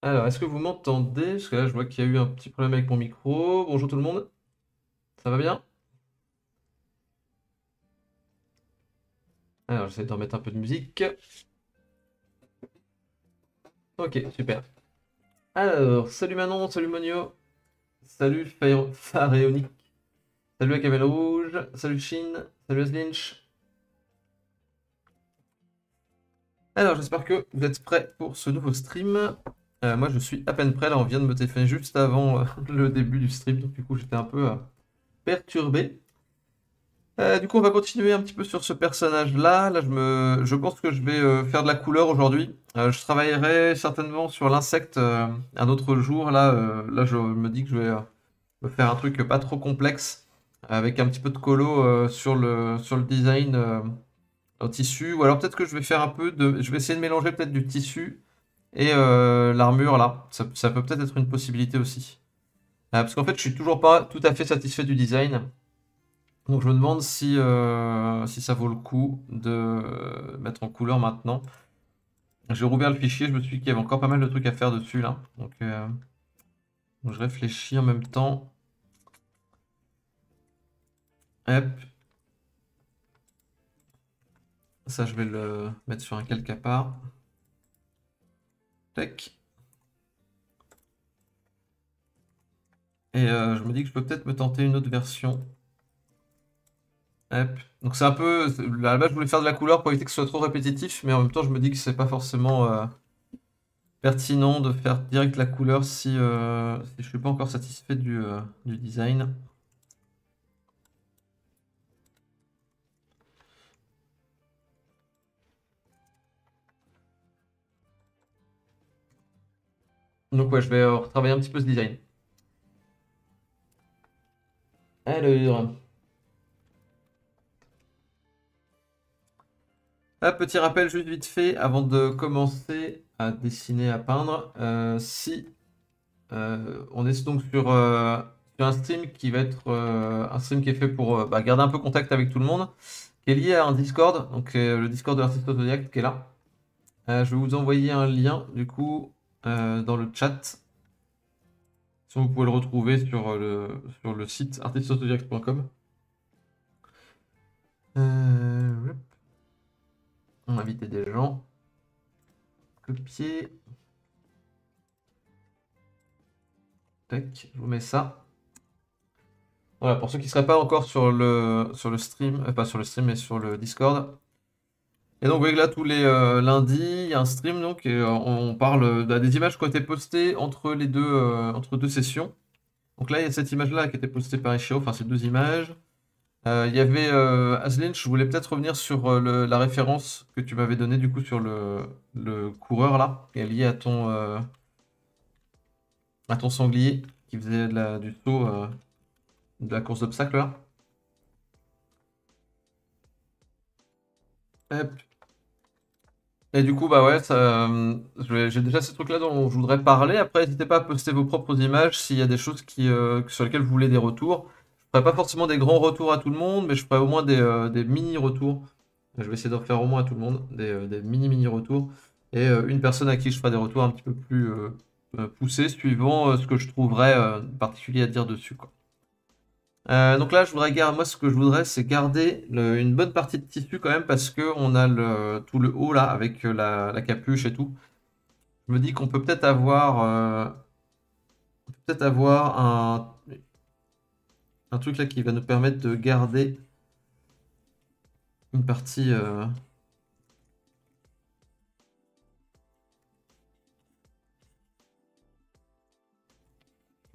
Alors, est-ce que vous m'entendez? Parce que là, je vois qu'il y a eu un petit problème avec mon micro. Bonjour tout le monde, ça va bien? Alors, j'essaie de remettre un peu de musique. Ok, super. Alors, salut Manon, salut Monio, salut Pharéonique, salut la Camel Rouge, salut Shin, salut Aslinch. Alors, j'espère que vous êtes prêts pour ce nouveau stream. Moi, je suis à peine prêt. Là, on vient de me téléphoner juste avant le début du stream. Donc, du coup, j'étais un peu perturbé. Du coup, on va continuer un petit peu sur ce personnage-là. Là, je pense que je vais faire de la couleur aujourd'hui. Je travaillerai certainement sur l'insecte un autre jour. Là, je me dis que je vais me faire un truc pas trop complexe, avec un petit peu de colo sur le design en tissu. Ou alors peut-être que je vais faire un peu de... Je vais essayer de mélanger peut-être du tissu et l'armure là. Ça peut peut-être être une possibilité aussi. Parce qu'en fait, je suis toujours pas tout à fait satisfait du design. Donc je me demande si ça vaut le coup de mettre en couleur maintenant. J'ai rouvert le fichier, je me suis dit qu'il y avait encore pas mal de trucs à faire dessus là. Donc je réfléchis en même temps. Hop, ça je vais le mettre sur un calque à part. Tac. Et je me dis que je peux peut-être me tenter une autre version. Hop. Donc c'est un peu... À la base je voulais faire de la couleur pour éviter que ce soit trop répétitif, mais en même temps je me dis que c'est pas forcément pertinent de faire direct la couleur si je suis pas encore satisfait du design. Donc ouais, je vais retravailler un petit peu ce design. Alors, petit rappel juste vite fait avant de commencer à dessiner, à peindre. Si on est donc sur un stream qui va être un stream qui est fait pour garder un peu contact avec tout le monde, qui est lié à un Discord, donc le Discord de l'artiste autodidacte qui est là. Je vais vous envoyer un lien du coup dans le chat. Si vous pouvez le retrouver sur le site artisteautodidacte.com. Hop, on va inviter des gens. Copier. Tac, je vous mets ça. Voilà, pour ceux qui ne seraient pas encore sur le stream, pas sur le stream, mais sur le Discord. Et donc, vous voyez que là, tous les lundis, il y a un stream, donc, et on parle des images qui ont été postées entre deux sessions. Donc là, il y a cette image-là qui a été postée par Ishio, enfin, ces deux images. Il y avait Aslin, je voulais peut-être revenir sur la référence que tu m'avais donnée, du coup, sur le coureur, là, qui est lié à ton sanglier, qui faisait du saut, de la course d'obstacles, là. Hop. Et du coup, bah ouais, j'ai déjà ces trucs-là dont je voudrais parler. Après, n'hésitez pas à poster vos propres images s'il y a des choses sur lesquelles vous voulez des retours. Je ferai pas forcément des grands retours à tout le monde, mais je ferai au moins des mini-retours. Je vais essayer d'en faire au moins à tout le monde, des mini-mini retours. Et une personne à qui je ferai des retours un petit peu plus poussés, suivant ce que je trouverais particulier à dire dessus, quoi. Donc là, moi, ce que je voudrais, c'est garder une bonne partie de tissu quand même, parce que on a tout le haut là, avec la capuche et tout. Je me dis qu'on peut peut-être avoir un truc là qui va nous permettre de garder une partie, euh,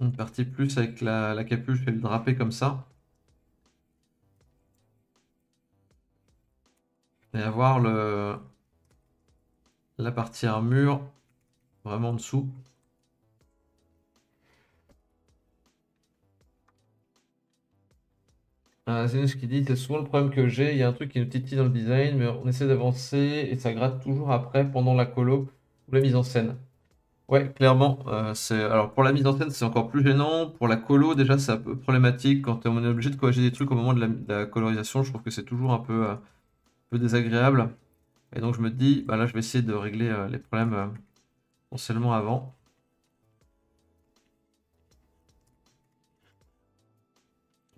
une partie plus avec la capuche et le drapé comme ça. Et avoir la partie armure vraiment en dessous. C'est ce qui dit, c'est souvent le problème que j'ai. Il y a un truc qui nous titille dans le design, mais on essaie d'avancer et ça gratte toujours après, pendant la colo ou la mise en scène. Ouais, clairement. Alors pour la mise en scène, c'est encore plus gênant. Pour la colo, déjà, c'est un peu problématique. Quand on est obligé de corriger des trucs au moment de la colorisation, je trouve que c'est toujours un peu désagréable. Et donc je me dis, bah là, je vais essayer de régler les problèmes potentiellement avant.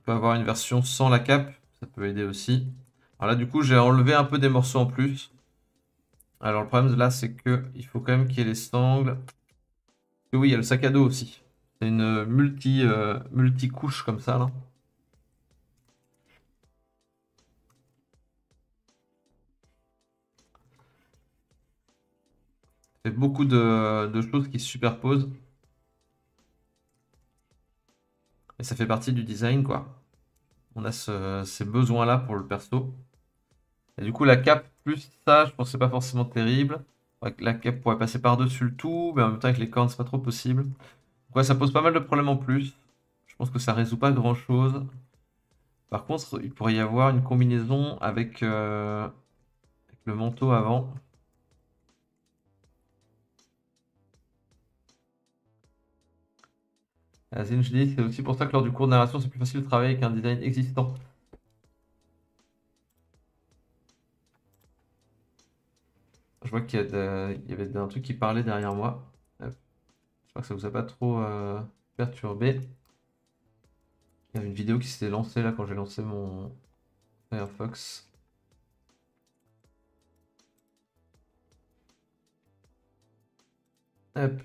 peut avoir une version sans la cape, ça peut aider aussi. Alors là, du coup, j'ai enlevé un peu des morceaux en plus. Alors le problème là, c'est que il faut quand même qu'il y ait les sangles. Et oui, il y a le sac à dos aussi. C'est une multi-couche comme ça, là. C'est beaucoup de choses qui se superposent. Et ça fait partie du design, quoi. On a ces besoins-là pour le perso. Et du coup, la cape plus ça, je pense que c'est pas forcément terrible. Ouais, la cape pourrait passer par-dessus le tout, mais en même temps, avec les cornes, c'est pas trop possible. Donc, ouais, ça pose pas mal de problèmes en plus. Je pense que ça résout pas grand-chose. Par contre, il pourrait y avoir une combinaison avec le manteau avant. Azine, je dis, c'est aussi pour ça que lors du cours de narration, c'est plus facile de travailler avec un design existant. Je vois il y avait un truc qui parlait derrière moi. Hop. J'espère que ça vous a pas trop perturbé. Il y avait une vidéo qui s'était lancée là quand j'ai lancé mon Firefox. Hop.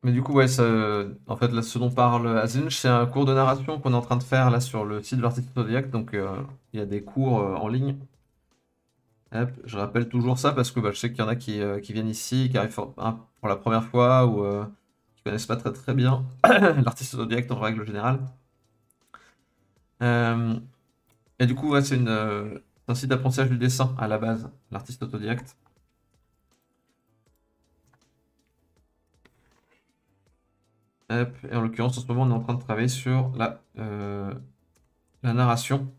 Mais du coup, ouais, en fait, là, ce dont parle Azinch, c'est un cours de narration qu'on est en train de faire là sur le site de l'artiste Zodiac. Donc, il y a des cours en ligne. Hop, je rappelle toujours ça parce que bah, je sais qu'il y en a qui viennent ici, qui arrivent pour la première fois ou qui connaissent pas très très bien l'artiste Zodiac en règle générale. Euh, et du coup, ouais, c'est un site d'apprentissage du dessin à la base, l'artiste autodidacte. Hop, et en l'occurrence, en ce moment, on est en train de travailler sur la narration.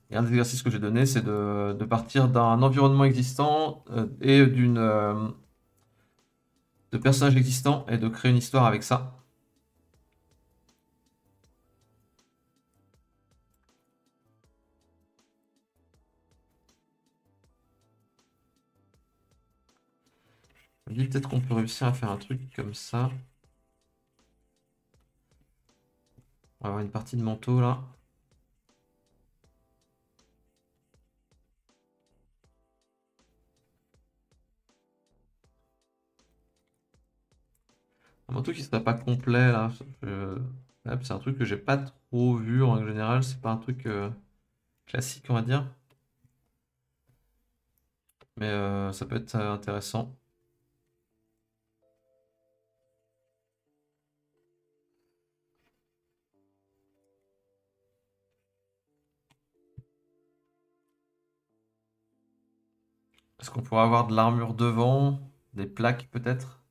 Et un des exercices que j'ai donné, c'est de partir d'un environnement existant et de personnages existants et de créer une histoire avec ça. Je me dis peut-être qu'on peut réussir à faire un truc comme ça. On va avoir une partie de manteau là. Un manteau qui serait pas complet là. C'est un truc que j'ai pas trop vu en règle générale. C'est pas un truc classique, on va dire. Mais ça peut être intéressant. Est-ce qu'on pourrait avoir de l'armure devant? Des plaques peut-être?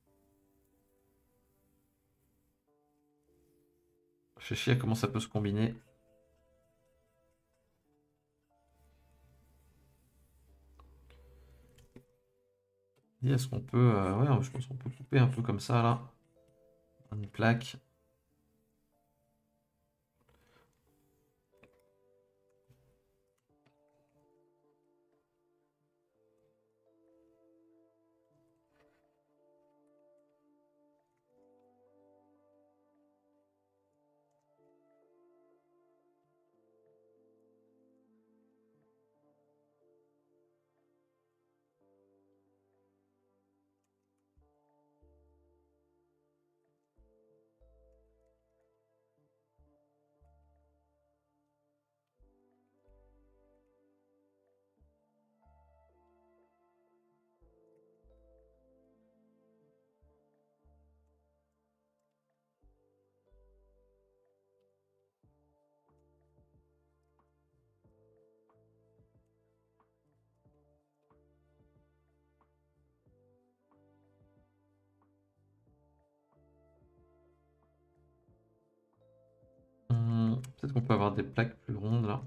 Je sais à comment ça peut se combiner. Et est-ce qu'on peut... ouais, je pense qu'on peut couper un peu comme ça là. Une plaque. Peut-être qu'on peut avoir des plaques plus rondes là.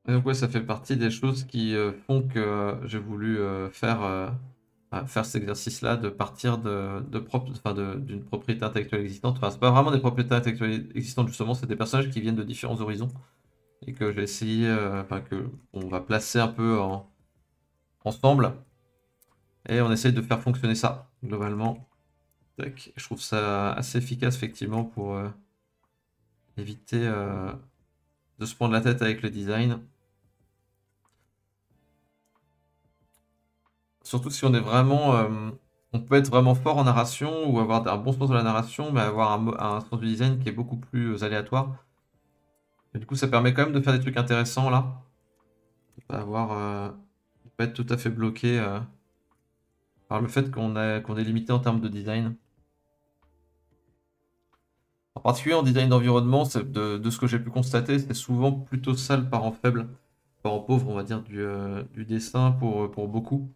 Et donc ouais, ça fait partie des choses qui font que j'ai voulu faire faire cet exercice-là de partir d'une propriété intellectuelle existante. Enfin, c'est pas vraiment des propriétés intellectuelles existantes, justement, c'est des personnages qui viennent de différents horizons et que j'ai essayé, que on va placer un peu ensemble et on essaye de faire fonctionner ça globalement. Tac. Je trouve ça assez efficace effectivement pour éviter de se prendre la tête avec le design. Surtout si on est vraiment, on peut être vraiment fort en narration ou avoir un bon sens de la narration, mais avoir un sens du design qui est beaucoup plus aléatoire. Et du coup, ça permet quand même de faire des trucs intéressants là. De pas avoir, de pas être tout à fait bloqué par le fait qu'on est limité en termes de design. En particulier en design d'environnement, de ce que j'ai pu constater, c'est souvent plutôt ça le parent faible, parent pauvre, on va dire, du dessin pour beaucoup.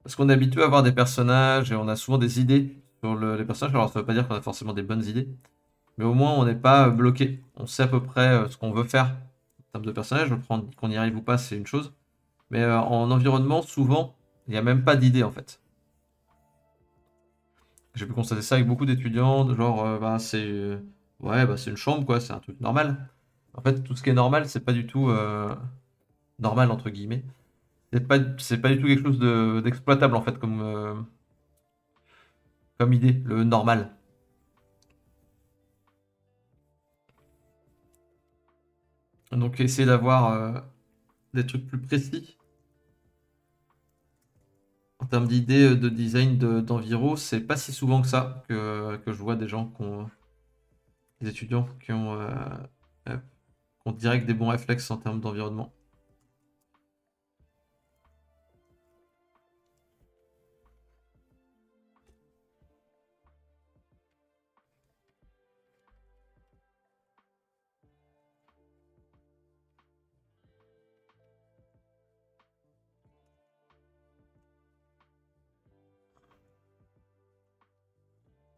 Parce qu'on est habitué à avoir des personnages et on a souvent des idées sur les personnages. Alors ça veut pas dire qu'on a forcément des bonnes idées, mais au moins on n'est pas bloqué. On sait à peu près ce qu'on veut faire en termes de personnages. Qu'on y arrive ou pas, c'est une chose. Mais en environnement, souvent, il n'y a même pas d'idée en fait. J'ai pu constater ça avec beaucoup d'étudiants, de genre, ouais, bah, c'est une chambre, quoi, c'est un truc normal. En fait, tout ce qui est normal, c'est pas du tout normal, entre guillemets. C'est pas du tout quelque chose d'exploitable, en fait, comme idée, le normal. Donc, essayer d'avoir des trucs plus précis en termes d'idées de design d'enviro, c'est pas si souvent que ça que je vois des gens des étudiants qui ont direct des bons réflexes en termes d'environnement.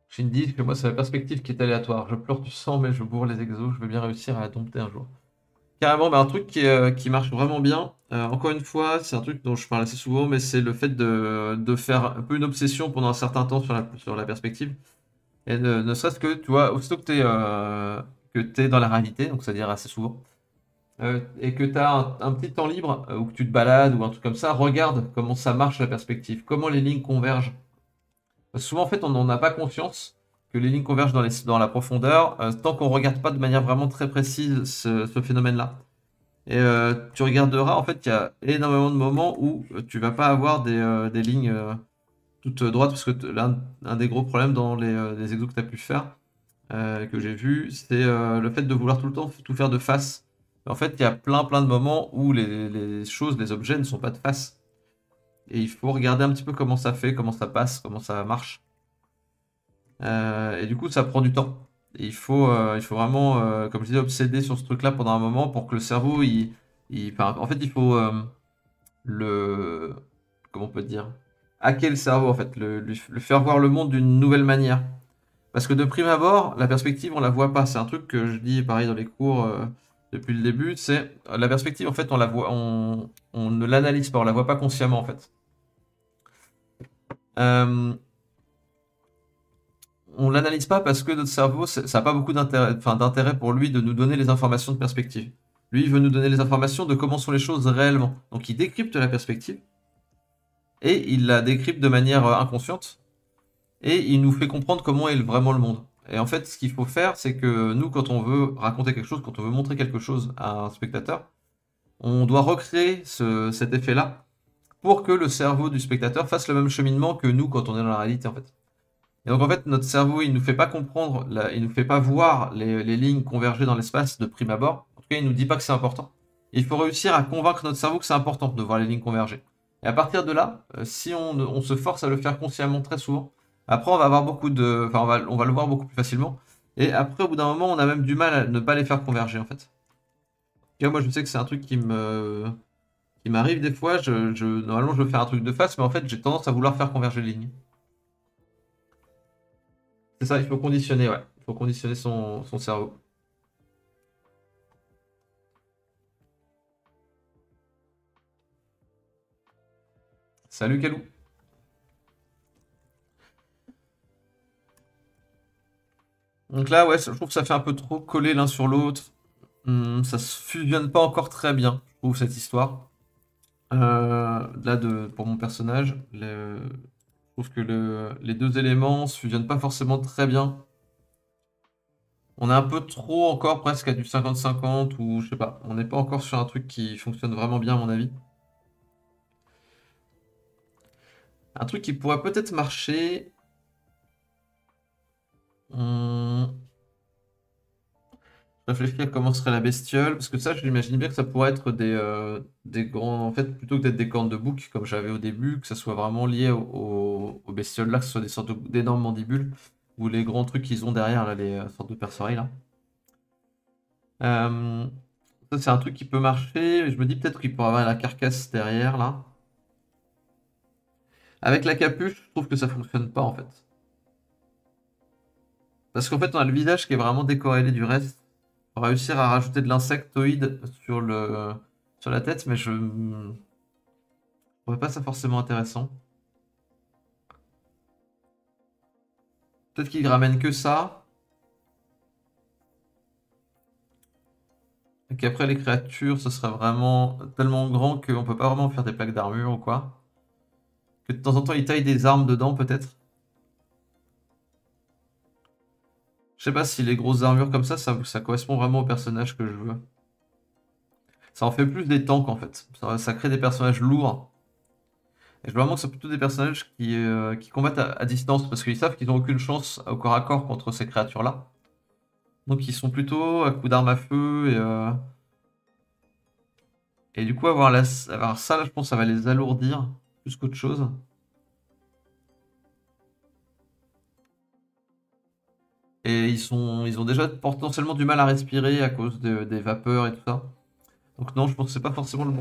Shindy, que moi, c'est la perspective qui est aléatoire. Je pleure du sang, mais je bourre les exos. Je veux bien réussir à la dompter un jour. Carrément, bah, un truc qui marche vraiment bien. Encore une fois, c'est un truc dont je parle assez souvent, mais c'est le fait de faire un peu une obsession pendant un certain temps sur la perspective. Et ne serait-ce que, tu vois, aussitôt que t'es dans la réalité, donc c'est-à-dire assez souvent, et que tu as un petit temps libre, ou que tu te balades, ou un truc comme ça, regarde comment ça marche la perspective, comment les lignes convergent. Parce que souvent, en fait, on n'en a pas conscience que les lignes convergent dans la profondeur, tant qu'on ne regarde pas de manière vraiment très précise ce phénomène-là. Et tu regarderas, en fait, il y a énormément de moments où tu vas pas avoir des lignes toutes droites, parce que l'un un des gros problèmes dans les exos que tu as pu faire, que j'ai vu, c'est le fait de vouloir tout le temps tout faire de face. En fait, il y a plein de moments où les choses, les objets ne sont pas de face. Et il faut regarder un petit peu comment ça fait, comment ça passe, comment ça marche. Et du coup, ça prend du temps. Et il faut vraiment, comme je disais, obséder sur ce truc-là pendant un moment pour que le cerveau, enfin, en fait, il faut le, comment on peut dire, hacker le cerveau, en fait, le faire voir le monde d'une nouvelle manière. Parce que de prime abord, la perspective, on la voit pas. C'est un truc que je dis pareil dans les cours depuis le début. C'est la perspective, en fait, on la voit, on ne l'analyse pas, on la voit pas consciemment, en fait. Euh, on l'analyse pas parce que notre cerveau, ça n'a pas beaucoup d'intérêt pour lui de nous donner les informations de perspective. Lui, il veut nous donner les informations de comment sont les choses réellement. Donc, il décrypte la perspective et il la décrypte de manière inconsciente et il nous fait comprendre comment est vraiment le monde. Et en fait, ce qu'il faut faire, c'est que nous, quand on veut raconter quelque chose, quand on veut montrer quelque chose à un spectateur, on doit recréer cet effet-là pour que le cerveau du spectateur fasse le même cheminement que nous quand on est dans la réalité, en fait. Et donc en fait, notre cerveau, il nous fait pas comprendre, il nous fait pas voir les lignes converger dans l'espace de prime abord. En tout cas, il nous dit pas que c'est important. Et il faut réussir à convaincre notre cerveau que c'est important de voir les lignes converger. Et à partir de là, si on se force à le faire consciemment très souvent, après on va avoir enfin on va le voir beaucoup plus facilement. Et après, au bout d'un moment, on a même du mal à ne pas les faire converger en fait. Et moi, je sais que c'est un truc qui m'arrive des fois. Normalement, je veux faire un truc de face, mais en fait, j'ai tendance à vouloir faire converger les lignes. C'est ça, il faut conditionner, ouais. Il faut conditionner son, cerveau. cerveau. 。 . 。 . 。 . 。 . 。 . . 。 . 。 . 。 . 。 . . . . . . . . . . . . . . . . . . 。 . . 。 . 。 . 。 . 。 . 。 . . 。 . 。 . 。 . 。Salut Kalou. Donc là, ouais, je trouve que ça fait un peu trop coller l'un sur l'autre. Ça se fusionne pas encore très bien, je trouve, cette histoire. Là, pour mon personnage, je trouve que les deux éléments se fusionnent pas forcément très bien. On est un peu trop encore presque à du 50-50 ou je sais pas. On n'est pas encore sur un truc qui fonctionne vraiment bien à mon avis. Un truc qui pourrait peut-être marcher. Hum, Je réfléchis à comment serait la bestiole. Parce que ça, je l'imagine bien que ça pourrait être des grands. En fait, plutôt que d'être des cornes de bouc comme j'avais au début, que ça soit vraiment lié aux bestioles là, que ce soit des sortes d'énormes mandibules. Ou les grands trucs qu'ils ont derrière, là, les sortes de perce-oreilles là. Euh, Ça, c'est un truc qui peut marcher. Je me dis peut-être qu'il pourrait avoir la carcasse derrière là. Avec la capuche, je trouve que ça fonctionne pas en fait. Parce qu'en fait, on a le visage qui est vraiment décorrélé du reste. On va réussir à rajouter de l'insectoïde sur la tête, mais je ne trouvais pas ça forcément intéressant. Peut-être qu'il ramène que ça. Et qu'après, les créatures, ce serait vraiment tellement grand qu'on peut pas vraiment faire des plaques d'armure ou quoi. Que de temps en temps, il taille des armes dedans, peut-être. Je sais pas si les grosses armures comme ça correspond vraiment au personnage que je veux. Ça en fait plus des tanks en fait. Ça crée des personnages lourds. Et je veux vraiment que ce soit plutôt des personnages qui combattent à distance parce qu'ils savent qu'ils n'ont aucune chance au corps à corps contre ces créatures-là. Donc ils sont plutôt à coups d'armes à feu et du coup avoir ça là, je pense que ça va les alourdir plus qu'autre chose. Et ils ont déjà potentiellement du mal à respirer à cause des vapeurs et tout ça. Donc non, je pense que c'est pas forcément le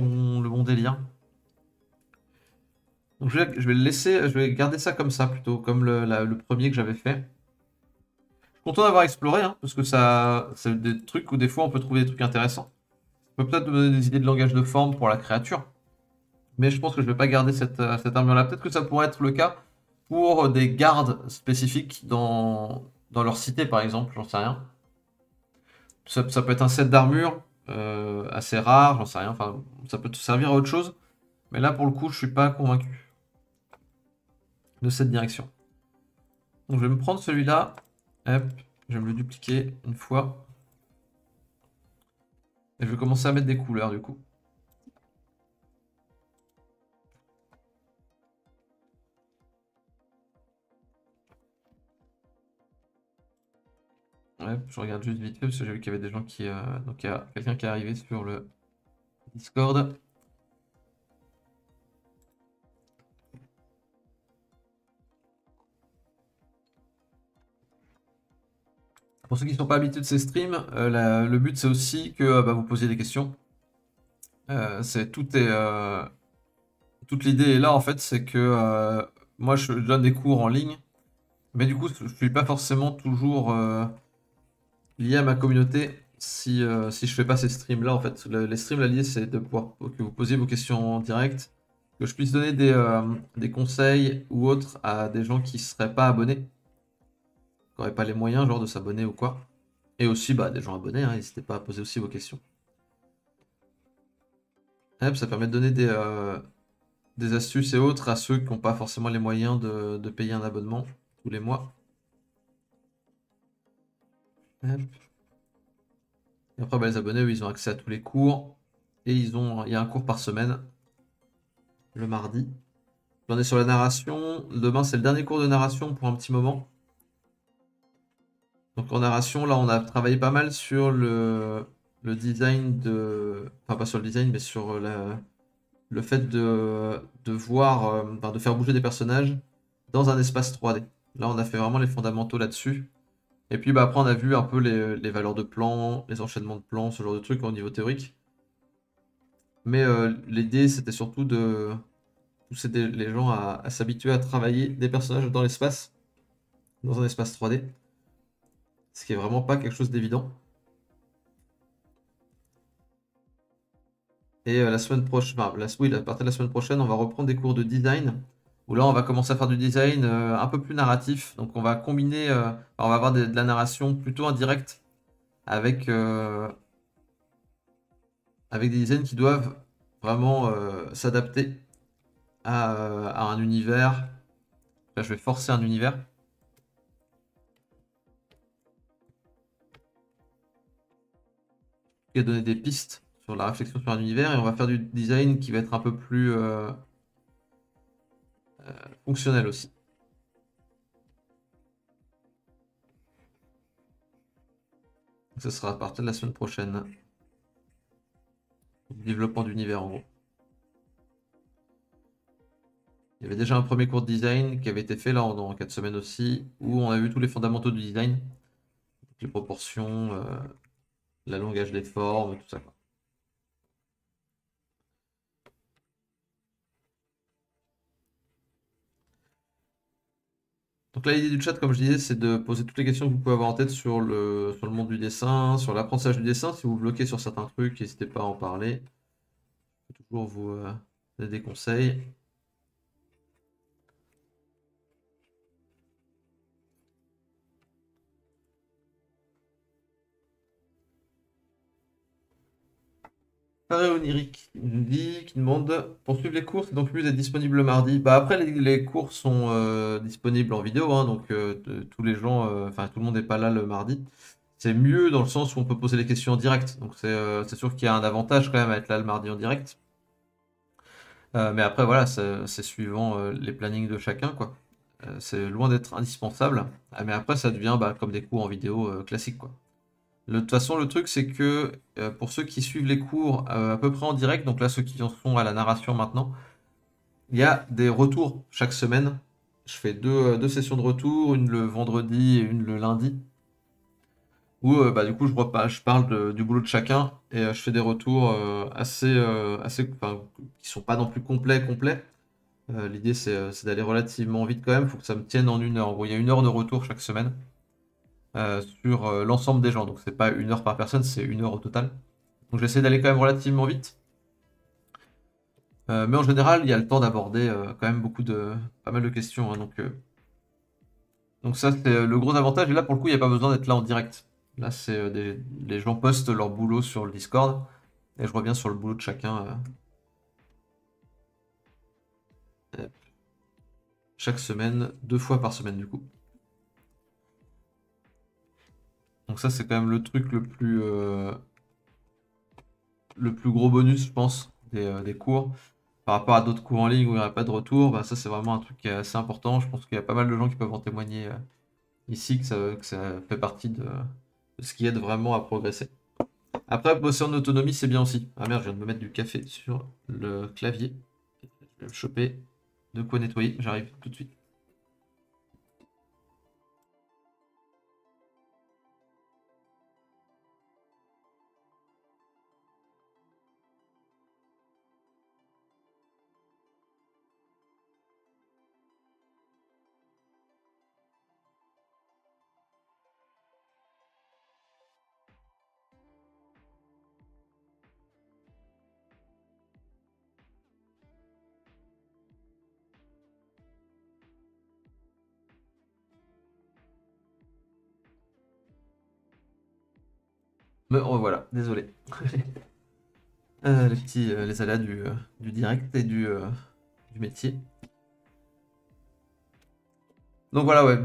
bon délire. Donc je vais le laisser, je vais garder ça comme ça plutôt, comme le premier que j'avais fait. Je suis content d'avoir exploré, hein, parce que ça, c'est des trucs où des fois on peut trouver des trucs intéressants. Ça peut peut-être nous donner des idées de langage de forme pour la créature. Mais je pense que je vais pas garder cette armure-là. Peut-être que ça pourrait être le cas pour des gardes spécifiques dans leur cité, par exemple, j'en sais rien. Ça peut être un set d'armure assez rare, j'en sais rien. Enfin, ça peut te servir à autre chose. Mais là, pour le coup, je suis pas convaincu de cette direction. Donc, je vais me prendre celui-là. Hop, je vais me le dupliquer une fois. Et je vais commencer à mettre des couleurs, du coup. Ouais, je regarde juste vite fait parce que j'ai vu qu'il y avait des gens qui. Donc il y a quelqu'un qui est arrivé sur le Discord. Pour ceux qui ne sont pas habitués de ces streams, le but c'est aussi que bah, vous posiez des questions. Toute l'idée est là en fait, c'est que moi je donne des cours en ligne, mais du coup je suis pas forcément toujours lié à ma communauté si je fais pas ces streams là en fait. Les streams là liés c'est de pouvoir que vous posiez vos questions en direct, que je puisse donner des conseils ou autres à des gens qui seraient pas abonnés, qui n'auraient pas les moyens genre de s'abonner ou quoi. Et aussi bah, des gens abonnés, hein, n'hésitez pas à poser aussi vos questions. Hop, ça permet de donner des astuces et autres à ceux qui n'ont pas forcément les moyens de payer un abonnement tous les mois. Hop. Et après, bah, les abonnés, eux, ils ont accès à tous les cours. Et il y a un cours par semaine, le mardi. On est sur la narration. Demain, c'est le dernier cours de narration pour un petit moment. Donc en narration, là, on a travaillé pas mal sur le design de... Enfin, pas sur le design, mais sur le fait de voir, enfin, de faire bouger des personnages dans un espace 3D. Là, on a fait vraiment les fondamentaux là-dessus. Et puis bah, après, on a vu un peu les valeurs de plans, les enchaînements de plans, ce genre de trucs au niveau théorique. Mais l'idée, c'était surtout de pousser les gens à s'habituer à travailler des personnages dans l'espace, dans un espace 3D. Ce qui est vraiment pas quelque chose d'évident. Et la semaine prochaine, enfin, oui, à partir de la semaine prochaine, on va reprendre des cours de design. Où là, on va commencer à faire du design un peu plus narratif. Donc, on va combiner, on va avoir de la narration plutôt indirecte avec, avec des designs qui doivent vraiment s'adapter à un univers. Là, je vais forcer un univers. Et donner des pistes sur la réflexion sur un univers. Et on va faire du design qui va être un peu plus fonctionnel aussi. Ce sera à partir de la semaine prochaine. Développement d'univers en gros. Il y avait déjà un premier cours de design qui avait été fait là dans 4 semaines aussi, où on a vu tous les fondamentaux du design. Les proportions, le langage des formes, tout ça, quoi. Donc là, l'idée du chat, comme je disais, c'est de poser toutes les questions que vous pouvez avoir en tête sur le monde du dessin, sur l'apprentissage du dessin. Si vous bloquez sur certains trucs, n'hésitez pas à en parler. Je peux toujours vous donner des conseils. Pareil onirique, il nous dit, qui demande pour suivre les cours, c'est donc mieux d'être disponible le mardi. Bah après les cours sont disponibles en vidéo, hein, donc tous les gens, enfin tout le monde n'est pas là le mardi. C'est mieux dans le sens où on peut poser les questions en direct. Donc c'est sûr qu'il y a un avantage quand même à être là le mardi en direct. Mais après voilà, c'est suivant les plannings de chacun, quoi. C'est loin d'être indispensable. Mais après ça devient bah, comme des cours en vidéo classiques, quoi. De toute façon, le truc, c'est que pour ceux qui suivent les cours à peu près en direct, donc là, ceux qui en sont à la narration maintenant, il y a des retours chaque semaine. Je fais deux sessions de retour, une le vendredi et une le lundi, où bah, du coup, je parle du boulot de chacun et je fais des retours enfin, qui sont pas non plus complets. L'idée, c'est d'aller relativement vite quand même. Il faut que ça me tienne en 1 heure. En gros, il y a 1 heure de retour chaque semaine sur l'ensemble des gens. Donc, c'est pas 1 heure par personne, c'est 1 heure au total. Donc j'essaie d'aller quand même relativement vite. Mais en général, il y a le temps d'aborder quand même pas mal de questions, hein, donc ça, c'est le gros avantage. Et là, pour le coup, il n'y a pas besoin d'être là en direct. Là, c'est les gens postent leur boulot sur le Discord. Et je reviens sur le boulot de chacun chaque semaine, 2 fois par semaine du coup. Donc ça, c'est quand même le truc le plus gros bonus, je pense, des cours. Par rapport à d'autres cours en ligne où il n'y aurait pas de retour, bah, ça, c'est vraiment un truc qui est assez important. Je pense qu'il y a pas mal de gens qui peuvent en témoigner ici que ça fait partie de ce qui aide vraiment à progresser. Après, bosser en autonomie, c'est bien aussi. Ah merde, je viens de me mettre du café sur le clavier. Je vais me choper de quoi nettoyer. J'arrive tout de suite. Me revoilà, désolé. Les aléas du direct et du métier. Donc voilà, ouais,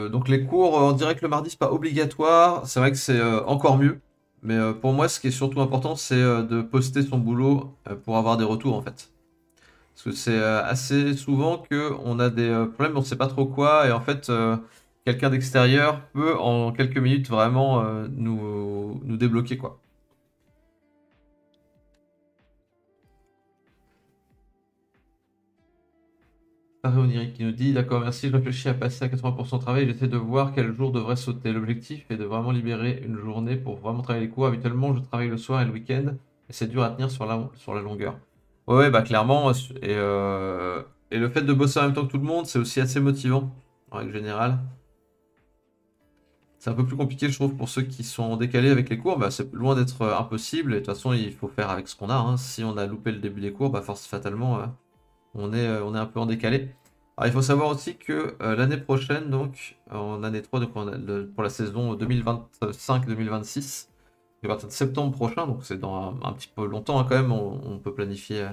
donc les cours en direct le mardi, c'est pas obligatoire. C'est vrai que c'est encore mieux. Mais pour moi, ce qui est surtout important, c'est de poster son boulot pour avoir des retours en fait. Parce que c'est assez souvent que on a des problèmes, on sait pas trop quoi, et en fait, quelqu'un d'extérieur peut en quelques minutes vraiment nous débloquer quoi. Pareil onirique qui nous dit, d'accord, merci, je réfléchis à passer à 80% de travail, j'essaie de voir quel jour devrait sauter. L'objectif est de vraiment libérer une journée pour vraiment travailler les cours. Habituellement, je travaille le soir et le week-end, et c'est dur à tenir sur la longueur. Ouais, ouais, bah clairement, et le fait de bosser en même temps que tout le monde, c'est aussi assez motivant, en règle générale. C'est un peu plus compliqué, je trouve, pour ceux qui sont décalés avec les cours. Bah, c'est loin d'être impossible. Et de toute façon, il faut faire avec ce qu'on a, hein. Si on a loupé le début des cours, bah, force fatalement, on est un peu en décalé. Alors, il faut savoir aussi que l'année prochaine, donc en année 3, donc pour la saison 2025-2026, à partir de septembre prochain, donc c'est dans un petit peu longtemps, hein, quand même, on peut planifier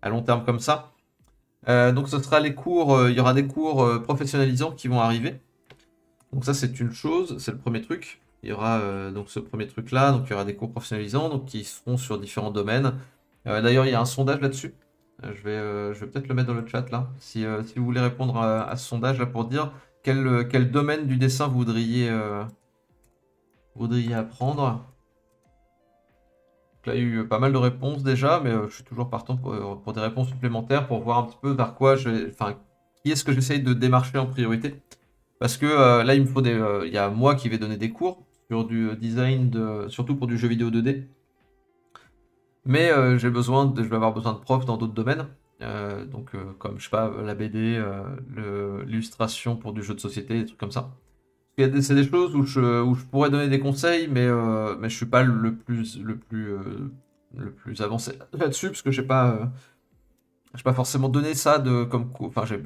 à long terme comme ça. Donc ce sera les cours, il y aura des cours professionnalisants qui vont arriver. Donc ça c'est une chose, c'est le premier truc. Il y aura donc ce premier truc-là, donc il y aura des cours professionnalisants donc, qui seront sur différents domaines. D'ailleurs il y a un sondage là-dessus. Je vais peut-être le mettre dans le chat là. Si vous voulez répondre à ce sondage là pour dire quel domaine du dessin vous voudriez apprendre. Donc là, il y a eu pas mal de réponses déjà, mais je suis toujours partant pour des réponses supplémentaires pour voir un petit peu vers quoi enfin, qui est-ce que j'essaye de démarcher en priorité. Parce que là, il y a moi qui vais donner des cours sur du design, surtout pour du jeu vidéo 2D. Mais je vais avoir besoin de profs dans d'autres domaines. Donc, comme, je sais pas, la BD, l'illustration pour du jeu de société, des trucs comme ça. C'est des choses où je pourrais donner des conseils, mais je suis pas le plus avancé là-dessus, parce que j'ai pas forcément donné ça comme cours. Enfin, j'ai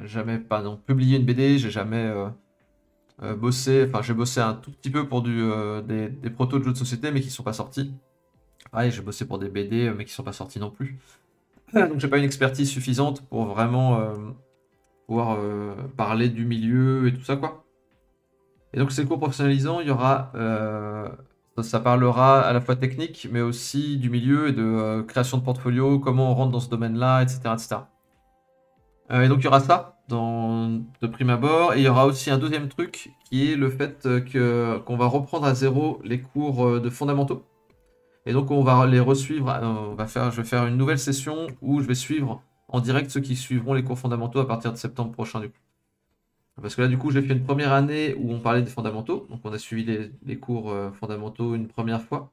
jamais pardon, publié une BD, j'ai jamais bossé. Enfin, j'ai bossé un tout petit peu pour des protos de jeux de société, mais qui sont pas sortis. Pareil, j'ai bossé pour des BD, mais qui sont pas sortis non plus. Donc, j'ai pas une expertise suffisante pour vraiment pouvoir parler du milieu et tout ça, quoi. Et donc ces cours professionnalisants, il y aura, ça parlera à la fois technique, mais aussi du milieu et de création de portfolio, comment on rentre dans ce domaine-là, etc., etc. Et donc il y aura ça de prime abord, et il y aura aussi un deuxième truc qui est le fait qu'on va reprendre à zéro les cours de fondamentaux. Et donc on va les resuivre, je vais faire une nouvelle session où je vais suivre en direct ceux qui suivront les cours fondamentaux à partir de septembre prochain du coup. Parce que là, du coup, j'ai fait une première année où on parlait des fondamentaux. Donc, on a suivi les cours fondamentaux une première fois.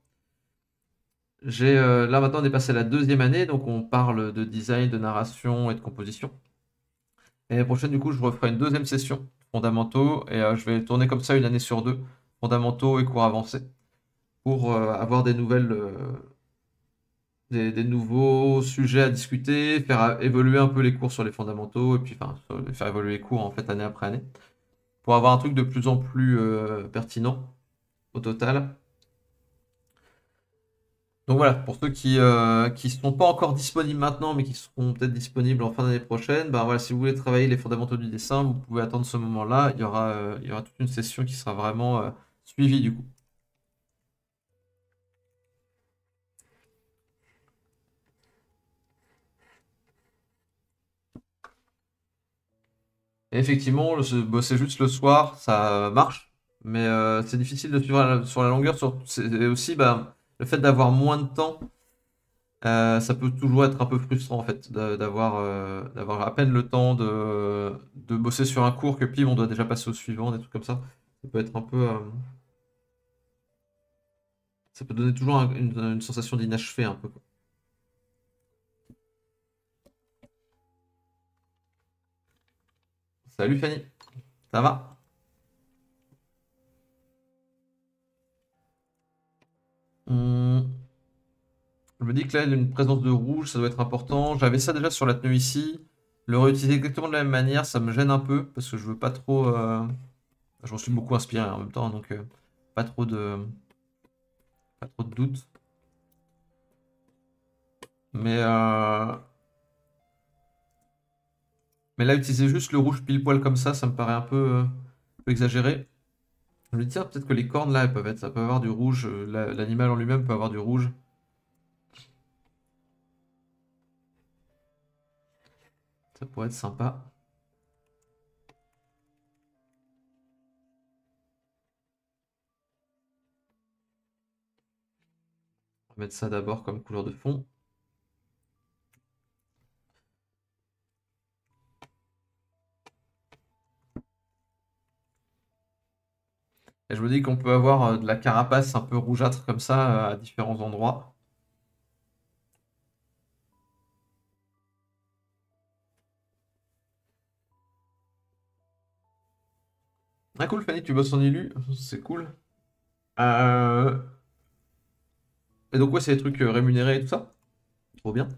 Là, maintenant, on est passé à la deuxième année. Donc, on parle de design, de narration et de composition. Et l'année prochaine, du coup, je referai une deuxième session fondamentaux. Et je vais tourner comme ça une année sur deux, fondamentaux et cours avancés, pour avoir des nouveaux sujets à discuter, faire évoluer un peu les cours sur les fondamentaux, et puis enfin, faire évoluer les cours en fait année après année, pour avoir un truc de plus en plus pertinent au total. Donc voilà, pour ceux qui sont pas encore disponibles maintenant, mais qui seront peut-être disponibles en fin d'année prochaine, ben voilà, si vous voulez travailler les fondamentaux du dessin, vous pouvez attendre ce moment-là. Il y aura toute une session qui sera vraiment suivie du coup. Et effectivement, bosser juste le soir, ça marche, mais c'est difficile de suivre sur la longueur. C'est aussi le fait d'avoir moins de temps. Ça peut toujours être un peu frustrant en fait d'avoir à peine le temps de bosser sur un cours que pim on doit déjà passer au suivant, des trucs comme ça. Ça peut être un peu ça peut donner toujours une sensation d'inachevé un peu, quoi. Salut Fanny, ça va? Hum, je me dis que là une présence de rouge ça doit être important. J'avais ça déjà sur la tenue ici. Le réutiliser exactement de la même manière, ça me gêne un peu parce que je veux pas trop. Je m'en suis beaucoup inspiré en même temps, donc pas trop de pas trop de doutes. Mais Mais là, utiliser juste le rouge pile poil comme ça me paraît un peu exagéré. Je me dis, tiens, peut-être que les cornes là, ça peut avoir du rouge. L'animal en lui-même peut avoir du rouge. Ça pourrait être sympa. On va mettre ça d'abord comme couleur de fond. Et je me dis qu'on peut avoir de la carapace un peu rougeâtre comme ça à différents endroits. Ah cool, Fanny, tu bosses en élu, c'est cool. Euh, Et donc ouais, c'est des trucs rémunérés et tout ça? Trop bien.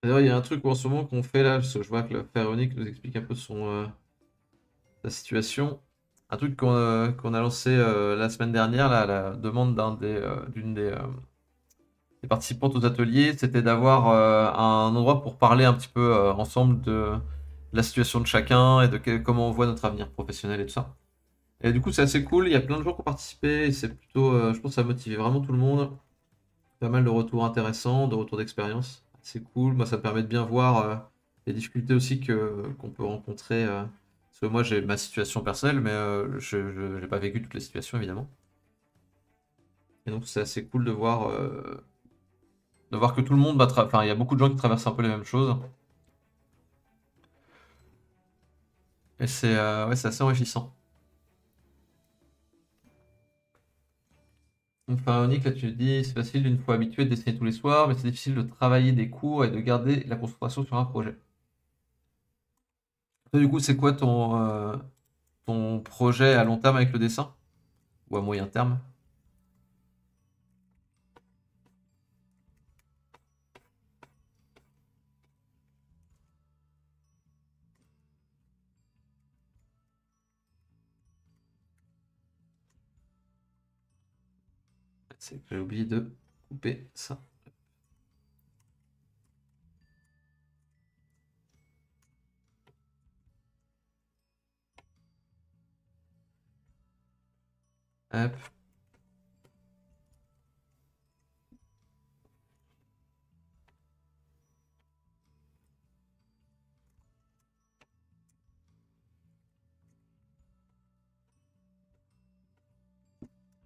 D'ailleurs, il y a un truc en ce moment qu'on fait là, parce que je vois que le Pharaonique nous explique un peu sa situation. Un truc qu'on a lancé la semaine dernière, là, à la demande d'une des participantes aux ateliers, c'était d'avoir un endroit pour parler un petit peu ensemble de la situation de chacun et de comment on voit notre avenir professionnel et tout ça. Et du coup, c'est assez cool, il y a plein de gens qui ont participé, et c'est plutôt, je pense que ça a motivé vraiment tout le monde. Pas mal de retours intéressants, de retours d'expérience. C'est cool. Moi, ça me permet de bien voir les difficultés aussi qu'on peut rencontrer. Parce que moi, j'ai ma situation personnelle, mais je n'ai pas vécu toutes les situations, évidemment. Et donc, c'est assez cool de voir que tout le monde enfin, il y a beaucoup de gens qui traversent un peu les mêmes choses. Et c'est ouais, c'est assez enrichissant. Enfin, Nick, là, tu dis, c'est facile une fois habitué de dessiner tous les soirs, mais c'est difficile de travailler des cours et de garder la concentration sur un projet. Toi, du coup, c'est quoi ton projet à long terme avec le dessin? Ou à moyen terme? C'est que j'ai oublié de couper ça. Hop.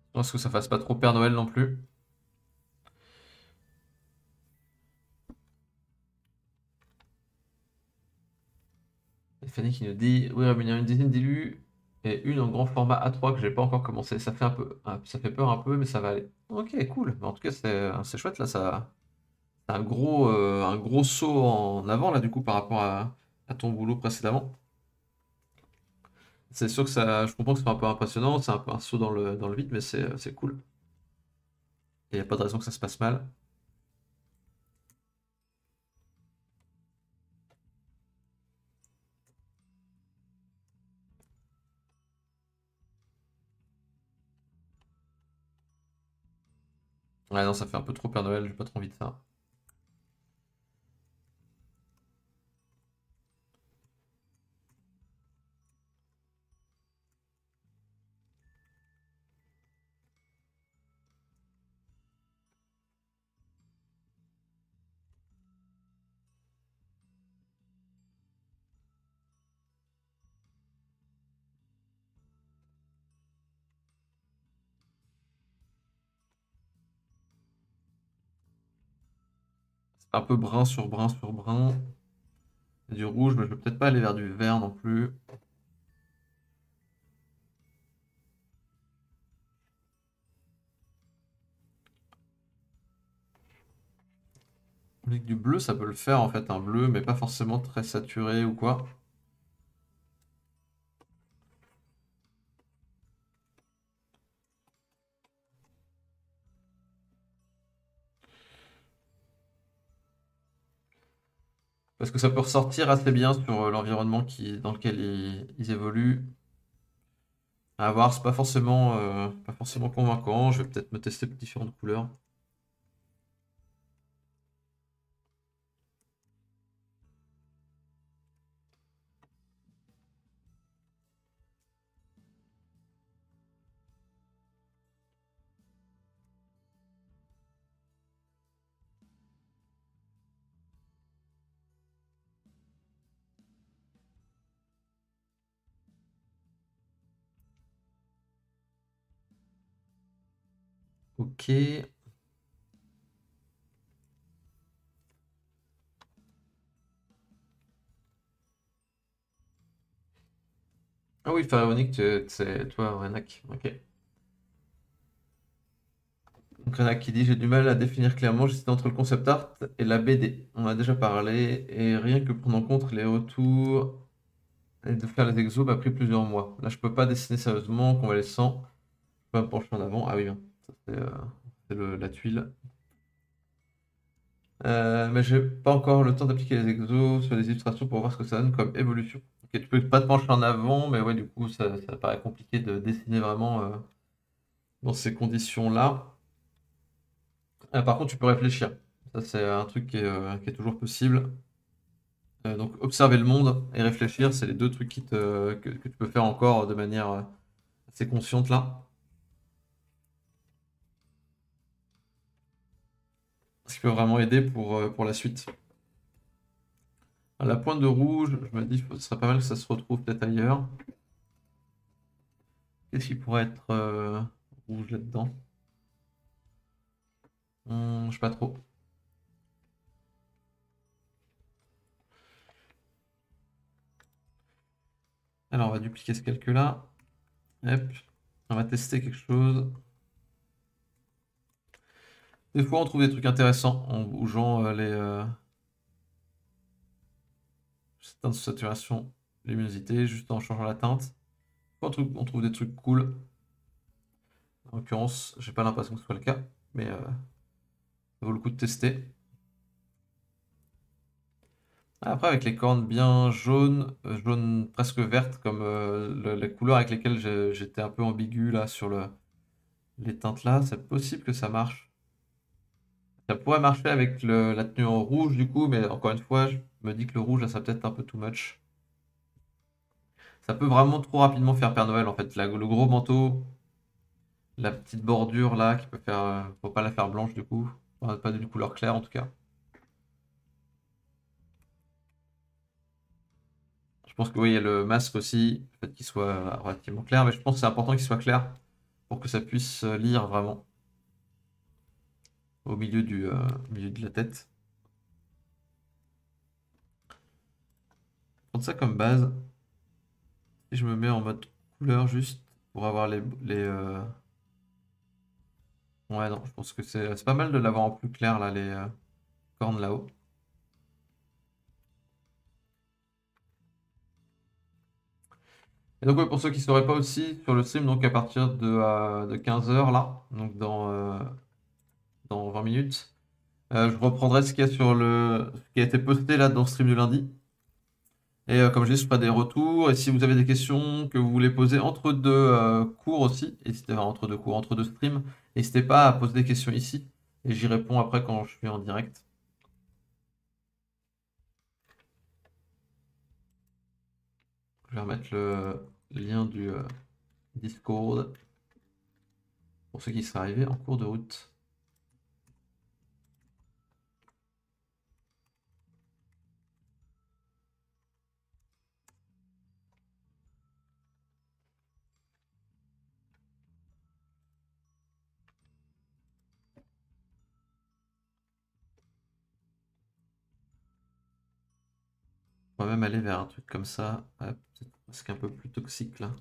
Je pense que ça fasse pas trop Père Noël non plus. Et Fanny qui nous dit oui, réunir une dizaine d'élus et une en grand format A3 que j'ai pas encore commencé. Ça fait ça fait peur un peu, mais ça va aller. Ok, cool. Mais en tout cas, c'est chouette là. C'est un gros saut en avant là du coup par rapport à ton boulot précédemment. C'est sûr que ça, je comprends que c'est un peu impressionnant. C'est un peu un saut dans le vide, mais c'est cool. Il n'y a pas de raison que ça se passe mal. Ouais, non, ça fait un peu trop Père Noël. J'ai pas trop envie de ça. C'est un peu brun sur brun sur brun. Du rouge, mais je vais peut-être pas aller vers du vert non plus. Avec du bleu, ça peut le faire en fait, un bleu, mais pas forcément très saturé ou quoi. Parce que ça peut ressortir assez bien sur l'environnement dans lequel ils évoluent. À voir, c'est pas forcément convaincant. Je vais peut-être me tester différentes couleurs. Ok. Ah oui, Pharaonique, c'est toi, Renak. Ok. Donc Renak qui dit, j'ai du mal à définir clairement, j'hésite entre le concept art et la BD. On en a déjà parlé, et rien que prendre en compte les retours et de faire les exos m'a pris plusieurs mois. Là, je peux pas dessiner sérieusement, convalescent. Je peux me pencher en avant. Ah oui, bien. Ça, c'est la tuile. Mais j'ai pas encore le temps d'appliquer les exos sur les illustrations pour voir ce que ça donne comme évolution. Ok, tu peux pas te pencher en avant, mais ouais, du coup, ça paraît compliqué de dessiner vraiment dans ces conditions-là. Par contre, tu peux réfléchir. Ça, c'est un truc qui est toujours possible. Donc, observer le monde et réfléchir, c'est les deux trucs que tu peux faire encore de manière assez consciente là. Ce qui peut vraiment aider pour la suite. À la pointe de rouge, je me dis que ce serait pas mal que ça se retrouve peut-être ailleurs. Qu'est-ce qui pourrait être rouge là-dedans? Je sais pas trop. Alors, on va dupliquer ce calcul-là. Hop. On va tester quelque chose. Des fois, on trouve des trucs intéressants en bougeant certaines saturation, luminosité, juste en changeant la teinte. Des fois, on trouve des trucs cool. En l'occurrence, j'ai pas l'impression que ce soit le cas, mais ça vaut le coup de tester. Après, avec les cornes bien jaunes, jaunes presque vertes, comme les couleurs avec lesquelles j'étais un peu ambigu là sur les teintes là, c'est possible que ça marche. Ça pourrait marcher avec la tenue en rouge du coup, mais encore une fois, je me dis que le rouge là, ça peut-être un peu too much. Ça peut vraiment trop rapidement faire Père Noël en fait. Le gros manteau, la petite bordure là, qui peut faire. Faut pas la faire blanche du coup. Enfin, pas d'une couleur claire en tout cas. Je pense que oui, il y a le masque aussi, le fait qu'il soit relativement clair, mais je pense que c'est important qu'il soit clair pour que ça puisse lire vraiment au milieu de la tête. Prendre ça comme base. Et je me mets en mode couleur juste pour avoir Ouais, non, je pense que c'est pas mal de l'avoir en plus clair là, les cornes là-haut. Et donc, ouais, pour ceux qui ne sauraient pas aussi, sur le stream, donc à partir de 15 h là, donc dans 20 minutes, je reprendrai ce qu'il y a ce qui a été posté là dans le stream du lundi. Et comme je dis, je ferai des retours. Et si vous avez des questions que vous voulez poser entre deux cours aussi, entre deux cours, entre deux streams, n'hésitez pas à poser des questions ici. Et j'y réponds après quand je suis en direct. Je vais remettre le lien du Discord pour ceux qui seraient arrivés en cours de route. On va même aller vers un truc comme ça, peut-être presque un peu plus toxique là.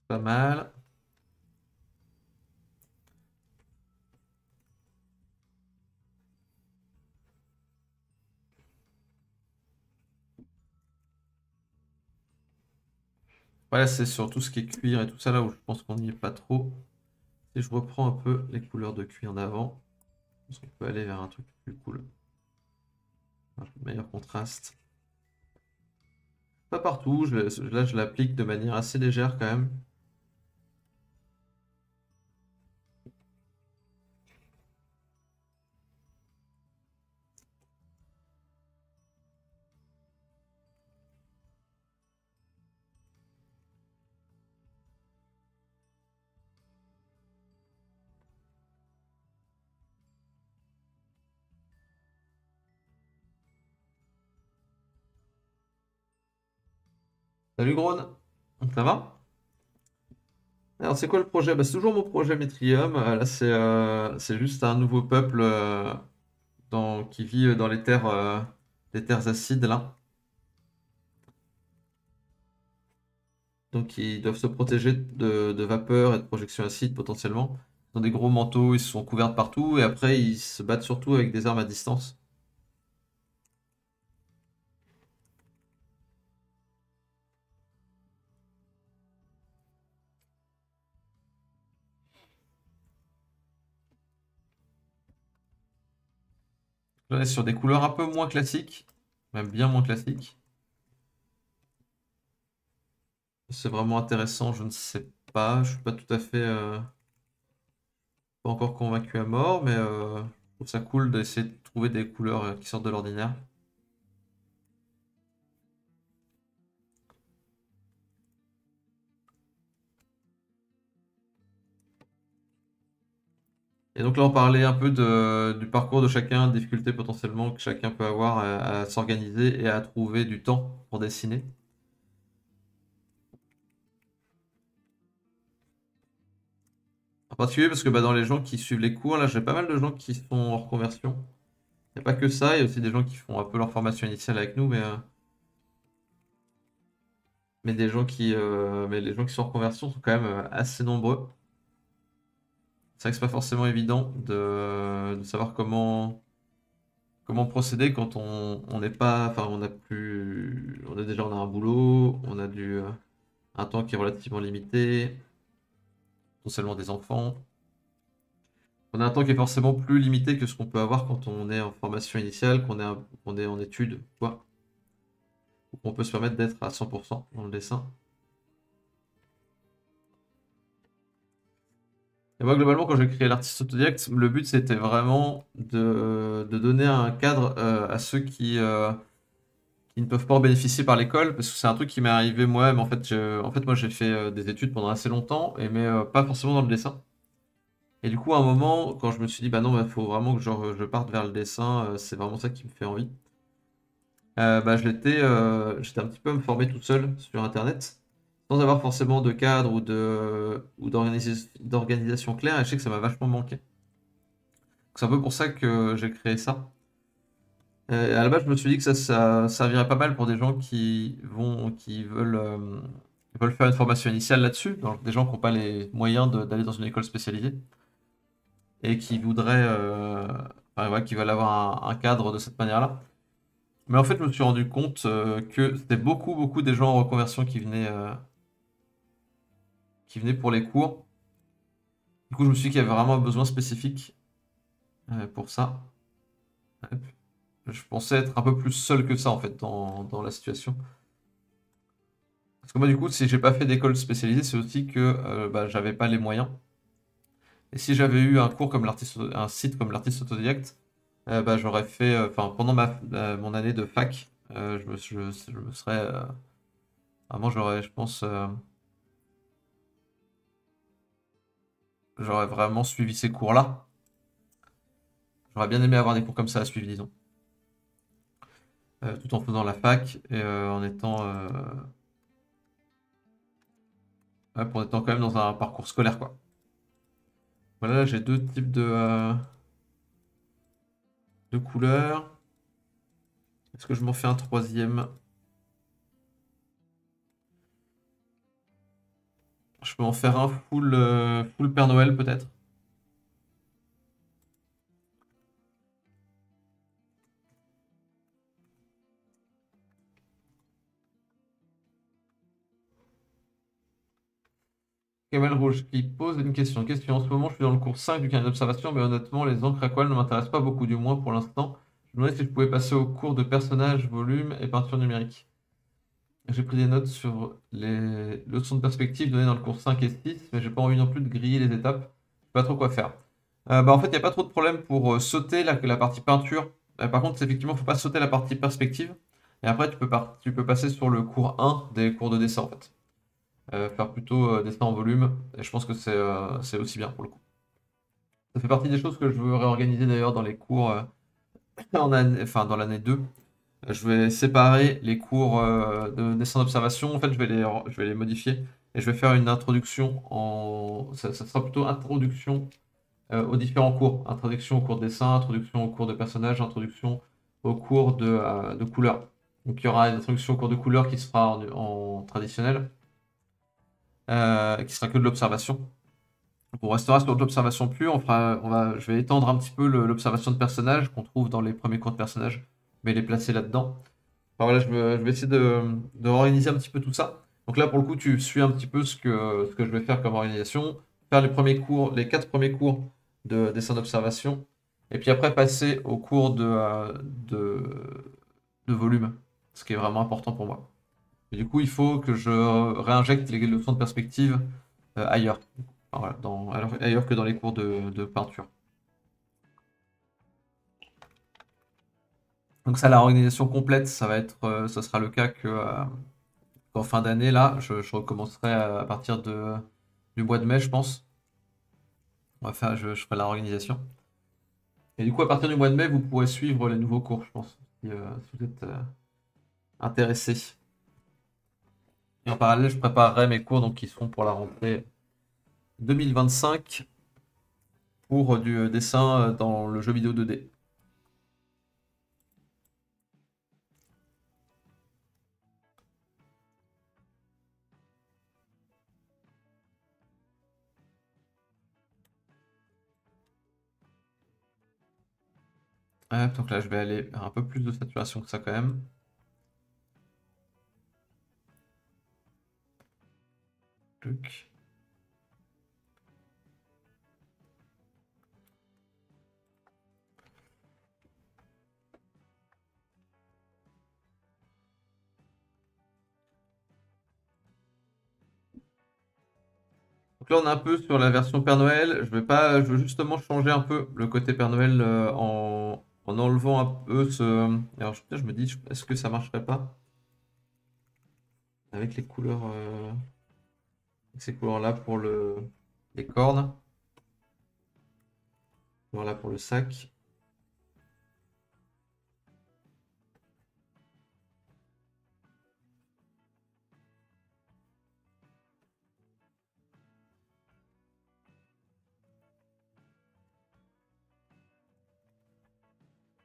Pas mal. Voilà, c'est sur tout ce qui est cuir et tout ça là où je pense qu'on n'y est pas trop. Si je reprends un peu les couleurs de cuir en avant, je pense qu'on peut aller vers un truc plus cool. Un meilleur contraste. Pas partout, là je l'applique de manière assez légère quand même. Salut Grone, ça va? Alors c'est quoi le projet? Bah, c'est toujours mon projet Metrium. Là c'est juste un nouveau peuple qui vit dans les terres acides là. Donc ils doivent se protéger de vapeur et de projections acides potentiellement. Ils ont des gros manteaux, ils sont couverts de partout et après ils se battent surtout avec des armes à distance. Là on est sur des couleurs un peu moins classiques, même bien moins classiques. C'est vraiment intéressant, je ne sais pas, je suis pas tout à fait pas encore convaincu à mort, mais je trouve ça cool d'essayer de trouver des couleurs qui sortent de l'ordinaire. Et donc là, on parlait un peu du parcours de chacun, des difficultés potentiellement que chacun peut avoir à s'organiser et à trouver du temps pour dessiner. En particulier parce que bah, dans les gens qui suivent les cours, là, j'ai pas mal de gens qui sont en reconversion. Il n'y a pas que ça, il y a aussi des gens qui font un peu leur formation initiale avec nous, mais mais les gens qui sont en reconversion sont quand même assez nombreux. C'est vrai que c'est pas forcément évident de savoir comment procéder quand on n'est pas, enfin, on a plus, on a un boulot, on a un temps qui est relativement limité, non seulement des enfants. On a un temps qui est forcément plus limité que ce qu'on peut avoir quand on est en formation initiale, qu'on est en études, quoi. Ou qu'on peut se permettre d'être à 100% dans le dessin. Et moi, globalement, quand j'ai créé l'artiste autodidacte, le but c'était vraiment de donner un cadre à ceux qui ne peuvent pas en bénéficier par l'école, parce que c'est un truc qui m'est arrivé moi-même. En fait, moi j'ai fait des études pendant assez longtemps, mais pas forcément dans le dessin. Et du coup, à un moment, quand je me suis dit, bah non, il faut vraiment que je parte vers le dessin, c'est vraiment ça qui me fait envie. Bah, j'étais un petit peu à me former tout seul sur Internet, sans avoir forcément de cadre ou d'organisation claire, et je sais que ça m'a vachement manqué. C'est un peu pour ça que j'ai créé ça. À la base, je me suis dit que ça servirait pas mal pour des gens qui veulent faire une formation initiale là-dessus, donc des gens qui n'ont pas les moyens d'aller dans une école spécialisée et qui voudraient, enfin, ouais, qui veulent avoir un cadre de cette manière-là. Mais en fait, je me suis rendu compte que c'était beaucoup des gens en reconversion qui venaient pour les cours. Du coup, je me suis dit qu'il y avait vraiment un besoin spécifique pour ça. Je pensais être un peu plus seul que ça, en fait, dans la situation. Parce que moi, du coup, si j'ai pas fait d'école spécialisée, c'est aussi que bah, j'avais pas les moyens. Et si j'avais eu un site comme l'artiste autodidacte, bah, j'aurais fait, enfin, pendant mon année de fac, je me serais, vraiment, je pense, j'aurais vraiment suivi ces cours-là. J'aurais bien aimé avoir des cours comme ça à suivre, disons. Tout en faisant la fac et en étant quand même dans un parcours scolaire, quoi. Voilà, là, j'ai deux types de couleurs. Est-ce que je m'en fais un troisième? Je peux en faire un full Père Noël, peut-être. Kamel Rouge qui pose une question. Question. En ce moment, je suis dans le cours 5 du carnet d'observation, mais honnêtement, les encres aquarelles ne m'intéressent pas beaucoup, du moins pour l'instant. Je me demandais si je pouvais passer au cours de personnages, volume et peinture numérique. J'ai pris des notes sur les leçons de perspective données dans le cours 5 et 6, mais j'ai pas envie non plus de griller les étapes. Je sais pas trop quoi faire. Bah, en fait, il n'y a pas trop de problème pour sauter la partie peinture. Par contre, effectivement, il faut pas sauter la partie perspective. Et après, tu peux passer sur le cours 1 des cours de dessin, en fait. Faire plutôt dessin en volume. Et je pense que c'est aussi bien pour le coup. Ça fait partie des choses que je veux réorganiser d'ailleurs dans les cours enfin, dans l'année 2. Je vais séparer les cours de dessin d'observation. En fait, je vais les modifier et je vais faire une introduction ça sera plutôt introduction aux différents cours. Introduction au cours de dessin, introduction au cours de personnage, introduction au cours de couleurs. Donc il y aura une introduction au cours de couleurs qui sera en traditionnel, qui sera que de l'observation. On restera sur de l'observation pure, je vais étendre un petit peu l'observation de personnages qu'on trouve dans les premiers cours de personnages, mais les placer là-dedans. Enfin, voilà, je vais essayer de organiser un petit peu tout ça. Donc là, pour le coup, tu suis un petit peu ce que je vais faire comme organisation. Faire les premiers cours, les 4 premiers cours de dessin d'observation. Et puis après, passer au cours de volume. Ce qui est vraiment important pour moi. Et du coup, il faut que je réinjecte les leçons de perspective ailleurs. Enfin, voilà, ailleurs que dans les cours de peinture. Donc ça, la organisation complète, ça sera le cas que en fin d'année, là, je recommencerai à partir du mois de mai, je pense. Je ferai la organisation. Et du coup, à partir du mois de mai, vous pourrez suivre les nouveaux cours, je pense, si vous êtes intéressé. Et en parallèle, je préparerai mes cours donc, qui seront pour la rentrée 2025 pour du dessin dans le jeu vidéo 2D. Donc là, je vais aller vers un peu plus de saturation que ça quand même. Tuc. Donc là, on est un peu sur la version Père Noël. Je veux justement changer un peu le côté Père Noël en enlevant un peu ce. Alors, je me dis, est-ce que ça marcherait pas avec les couleurs, avec ces couleurs-là pour les cornes, voilà pour le sac.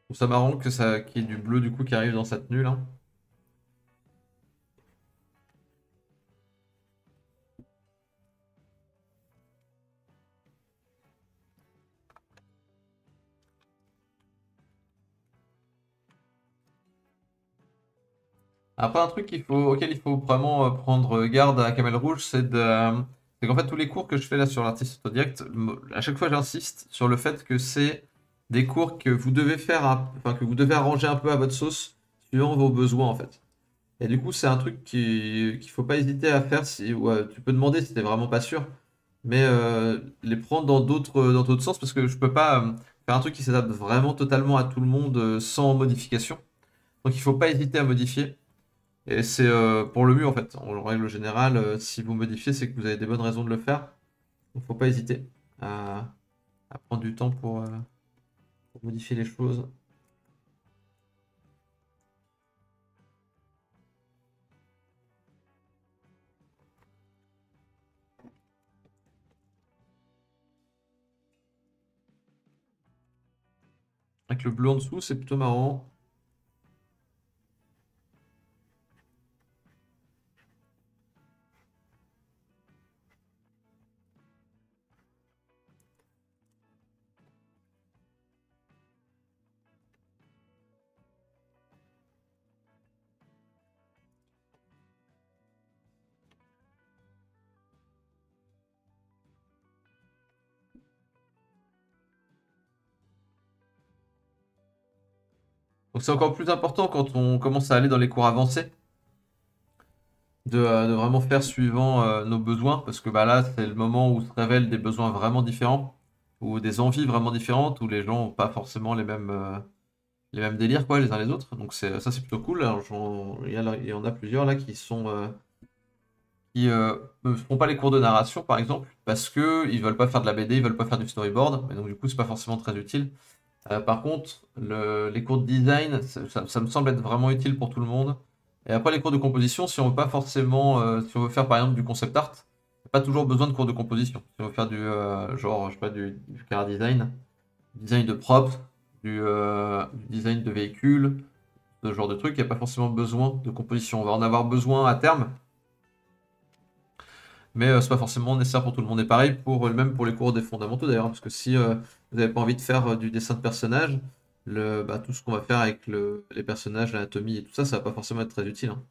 Je trouve ça marrant qu'il y ait du bleu du coup qui arrive dans sa tenue là. Après, un truc auquel il faut vraiment prendre garde à Camel Rouge, c'est qu'en fait, tous les cours que je fais là sur l'artiste autodirect, à chaque fois, j'insiste sur le fait que c'est des cours que vous devez faire, enfin, que vous devez arranger un peu à votre sauce, suivant vos besoins, en fait. Et du coup, c'est un truc qu'il faut pas hésiter à faire. Tu peux demander si t'es vraiment pas sûr, mais les prendre dans d'autres sens, parce que je peux pas faire un truc qui s'adapte vraiment totalement à tout le monde sans modification. Donc, il faut pas hésiter à modifier. Et c'est pour le mieux en fait. En règle générale, si vous modifiez, c'est que vous avez des bonnes raisons de le faire. Donc faut pas hésiter à, à prendre du temps pour modifier les choses. Avec le bleu en dessous, c'est plutôt marrant. Donc c'est encore plus important quand on commence à aller dans les cours avancés de vraiment faire suivant nos besoins, parce que bah, là, c'est le moment où se révèlent des besoins vraiment différents, ou des envies vraiment différentes, où les gens n'ont pas forcément les mêmes délires quoi, les uns les autres. Donc ça, c'est plutôt cool. Alors, il y en a plusieurs là qui ne font pas les cours de narration, par exemple, parce que ils veulent pas faire de la BD, ils veulent pas faire du storyboard, mais donc du coup, c'est pas forcément très utile. Par contre, les cours de design, ça me semble être vraiment utile pour tout le monde. Et après, les cours de composition, si on veut pas forcément, si on veut faire par exemple du concept art, pas toujours besoin de cours de composition. Si on veut faire du genre, je sais pas, du car design, design de props, du design de véhicules, ce genre de trucs, il n'y a pas forcément besoin de composition. On va en avoir besoin à terme, mais c'est pas forcément nécessaire pour tout le monde. Et pareil pour même pour les cours des fondamentaux d'ailleurs, parce que si vous n'avez pas envie de faire du dessin de personnage, tout ce qu'on va faire avec les personnages, l'anatomie et tout ça, ça va pas forcément être très utile, hein.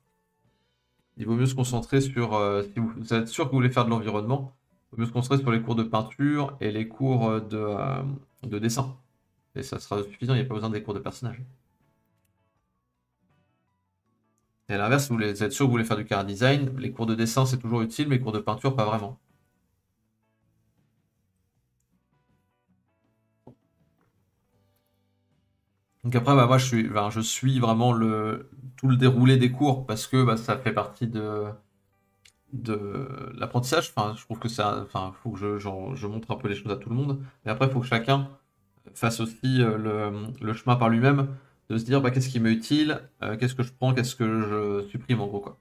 Il vaut mieux se concentrer sur, si vous êtes sûr que vous voulez faire de l'environnement, il vaut mieux se concentrer sur les cours de peinture et les cours de dessin. Et ça sera suffisant, il n'y a pas besoin des cours de personnage. Et à l'inverse, si vous êtes sûr que vous voulez faire du chara design, les cours de dessin c'est toujours utile, mais les cours de peinture pas vraiment. Donc après, moi je suis vraiment tout le déroulé des cours parce que ça fait partie de l'apprentissage. Enfin, je trouve que enfin, faut que je montre un peu les choses à tout le monde. Et après, il faut que chacun fasse aussi le chemin par lui-même, de se dire qu'est-ce qui m'est utile, qu'est-ce que je prends, qu'est-ce que je supprime en gros quoi.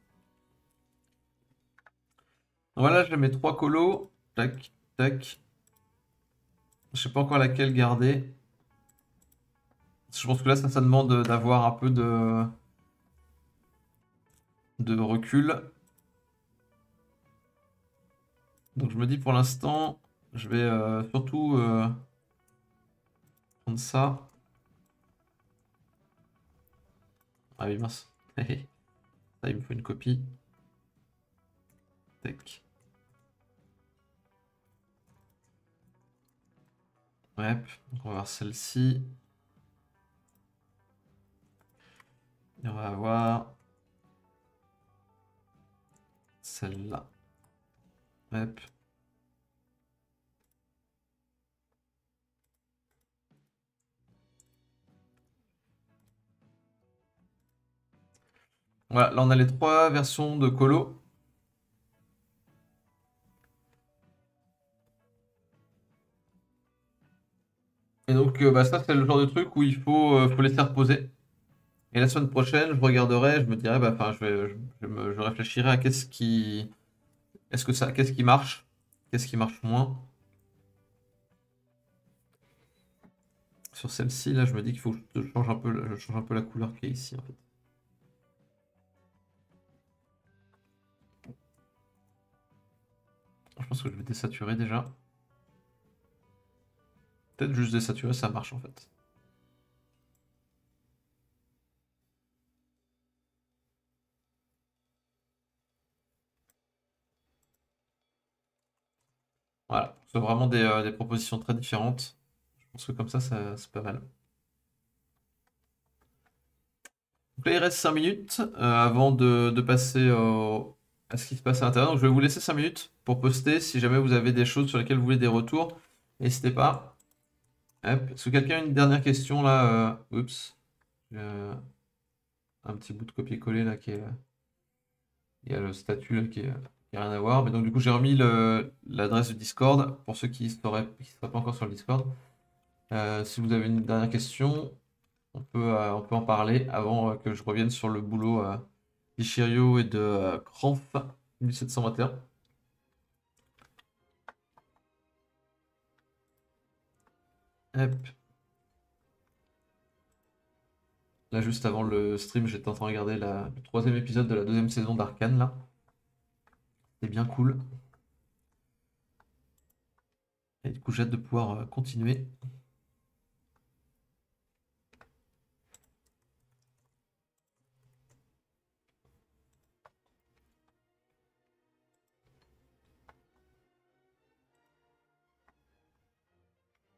Voilà, j'ai mes trois colos. Tac, tac. Je sais pas encore laquelle garder. Je pense que là, ça demande d'avoir un peu de recul. Donc je me dis pour l'instant, je vais surtout prendre ça. Ah oui, mince. Ça, il me faut une copie. Tac. Ouais, donc on va voir celle-ci. Et on va avoir celle-là. Hop. Voilà, là on a les trois versions de colo. Et donc ça c'est le genre de truc où il faut laisser reposer. Et la semaine prochaine, je regarderai, je me dirai, enfin, je réfléchirai à qu'est-ce qui marche, qu'est-ce qui marche moins. Sur celle-ci, là, je me dis qu'il faut que je change un peu, je change un peu la couleur qui est ici, en fait. Je pense que je vais désaturer déjà. Peut-être juste désaturer, ça marche en fait. Voilà, c'est vraiment des propositions très différentes. Je pense que comme ça c'est pas mal. Donc là, il reste 5 minutes avant de passer à ce qui se passe à l'intérieur. Donc je vais vous laisser 5 minutes pour poster. Si jamais vous avez des choses sur lesquelles vous voulez des retours, n'hésitez pas. Hop. Est-ce que quelqu'un a une dernière question là? Oups. J'ai un petit bout de copier-coller là qui est. Il y a le statut là qui a rien à voir. Mais donc du coup j'ai remis l'adresse du Discord pour ceux qui seraient pas encore sur le Discord. Si vous avez une dernière question, on peut en parler avant que je revienne sur le boulot d'Ishirio et de Cranf 1721. Hop. Là, juste avant le stream, j'étais en train de regarder le troisième épisode de la deuxième saison d'Arcane, là. C'est bien cool. Et du coup, j'ai hâte de pouvoir continuer.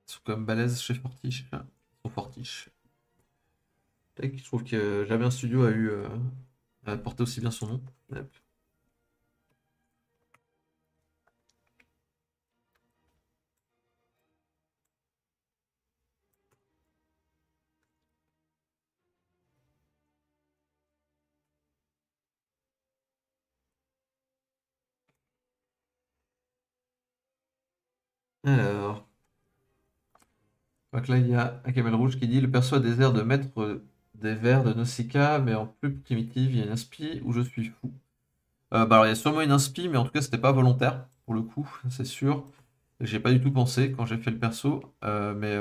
Ils sont quand même balèzes chez Fortiche. Ils sont Fortiche. Tac, je trouve que jamais un studio a porté aussi bien son nom. Hop. Alors, Donc là, il y a un camel rouge qui dit: le perso a des airs de maître des vers de Nausicaa, mais en plus primitive, il y a une inspi où je suis fou. Bah alors, il y a sûrement une inspi, mais en tout cas, c'était pas volontaire, pour le coup, c'est sûr. J'ai pas du tout pensé quand j'ai fait le perso, mais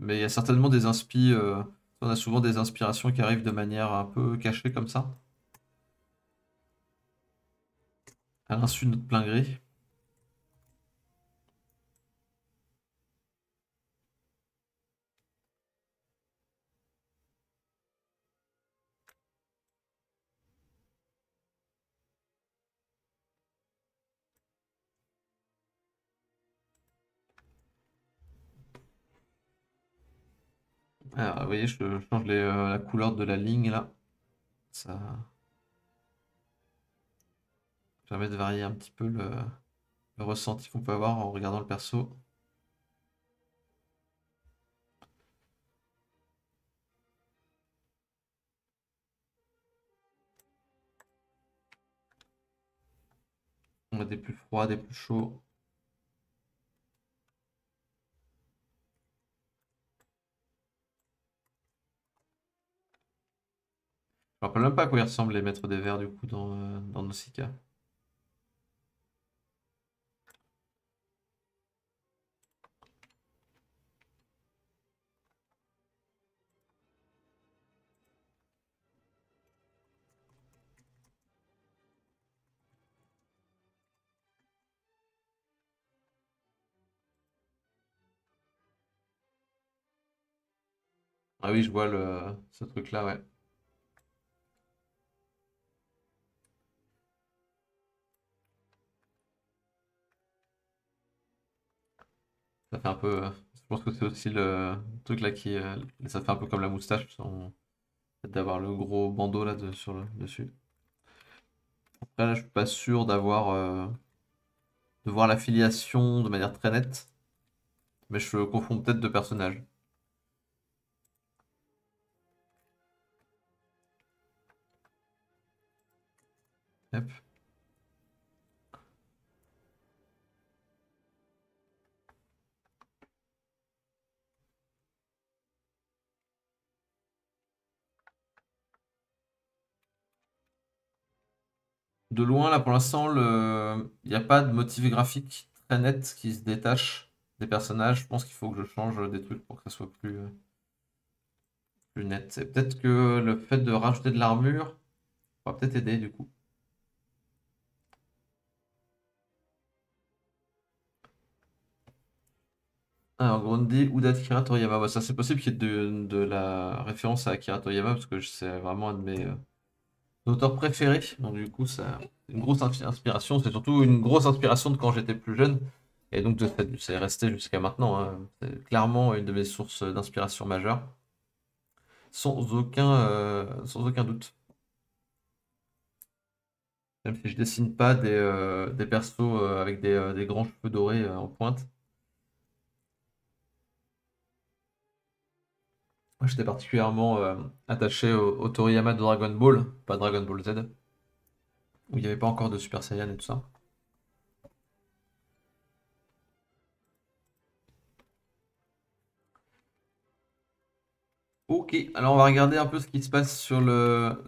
il y a certainement des inspi. On a souvent des inspirations qui arrivent de manière un peu cachée comme ça, à l'insu de notre plein gré. Alors, vous voyez, je change la couleur de la ligne là. Ça permet de varier un petit peu le ressenti qu'on peut avoir en regardant le perso. On a des plus froids, des plus chauds. Je me rappelle même pas à quoi ils ressemblent les maîtres des vers du coup dans Nausicaa. Ah oui, je vois ce truc-là, ouais. Ça fait un peu. Je pense que c'est aussi le truc là qui. Ça fait un peu comme la moustache, d'avoir le gros bandeau là dessus. Après, là, je suis pas sûr de voir l'affiliation de manière très nette, mais je confonds peut-être deux personnages. Hop. De loin, là, pour l'instant, il n'y a pas de motif graphique très net qui se détache des personnages. Je pense qu'il faut que je change des trucs pour que ça soit plus net. Et peut-être que le fait de rajouter de l'armure va peut-être aider du coup. Alors, Grundy ou d'Akira Toriyama. Bah, ça, c'est possible qu'il y ait de la référence à Akira Toriyama parce que c'est vraiment un de mes auteurs préférés. Donc, du coup, ça, une grosse inspiration. C'est surtout une grosse inspiration de quand j'étais plus jeune. Et donc, c'est resté jusqu'à maintenant, hein. C'est clairement une de mes sources d'inspiration majeures. Sans aucun doute. Même si je dessine pas des persos avec des grands cheveux dorés en pointe. Moi, j'étais particulièrement attaché au Toriyama de Dragon Ball, pas Dragon Ball Z, où il n'y avait pas encore de Super Saiyan et tout ça. Ok, alors on va regarder un peu ce qui se passe sur le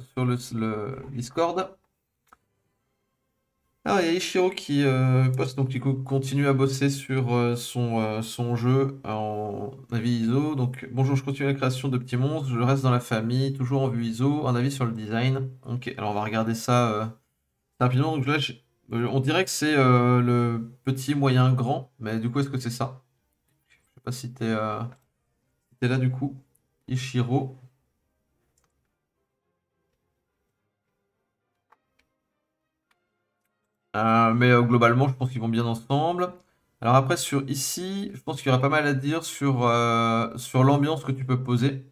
Discord. Alors, il y a Ishiro qui poste, donc qui continue à bosser sur son jeu en avis ISO. Donc, bonjour, je continue la création de petits monstres, je reste dans la famille, toujours en vue ISO, un avis sur le design. Ok, alors on va regarder ça rapidement. Donc là, on dirait que c'est le petit, moyen, grand, mais du coup, est-ce que c'est ça? Je sais pas si t'es là du coup. Ishiro. Mais globalement, je pense qu'ils vont bien ensemble. Alors après, sur ici, je pense qu'il y aura pas mal à dire sur l'ambiance que tu peux poser.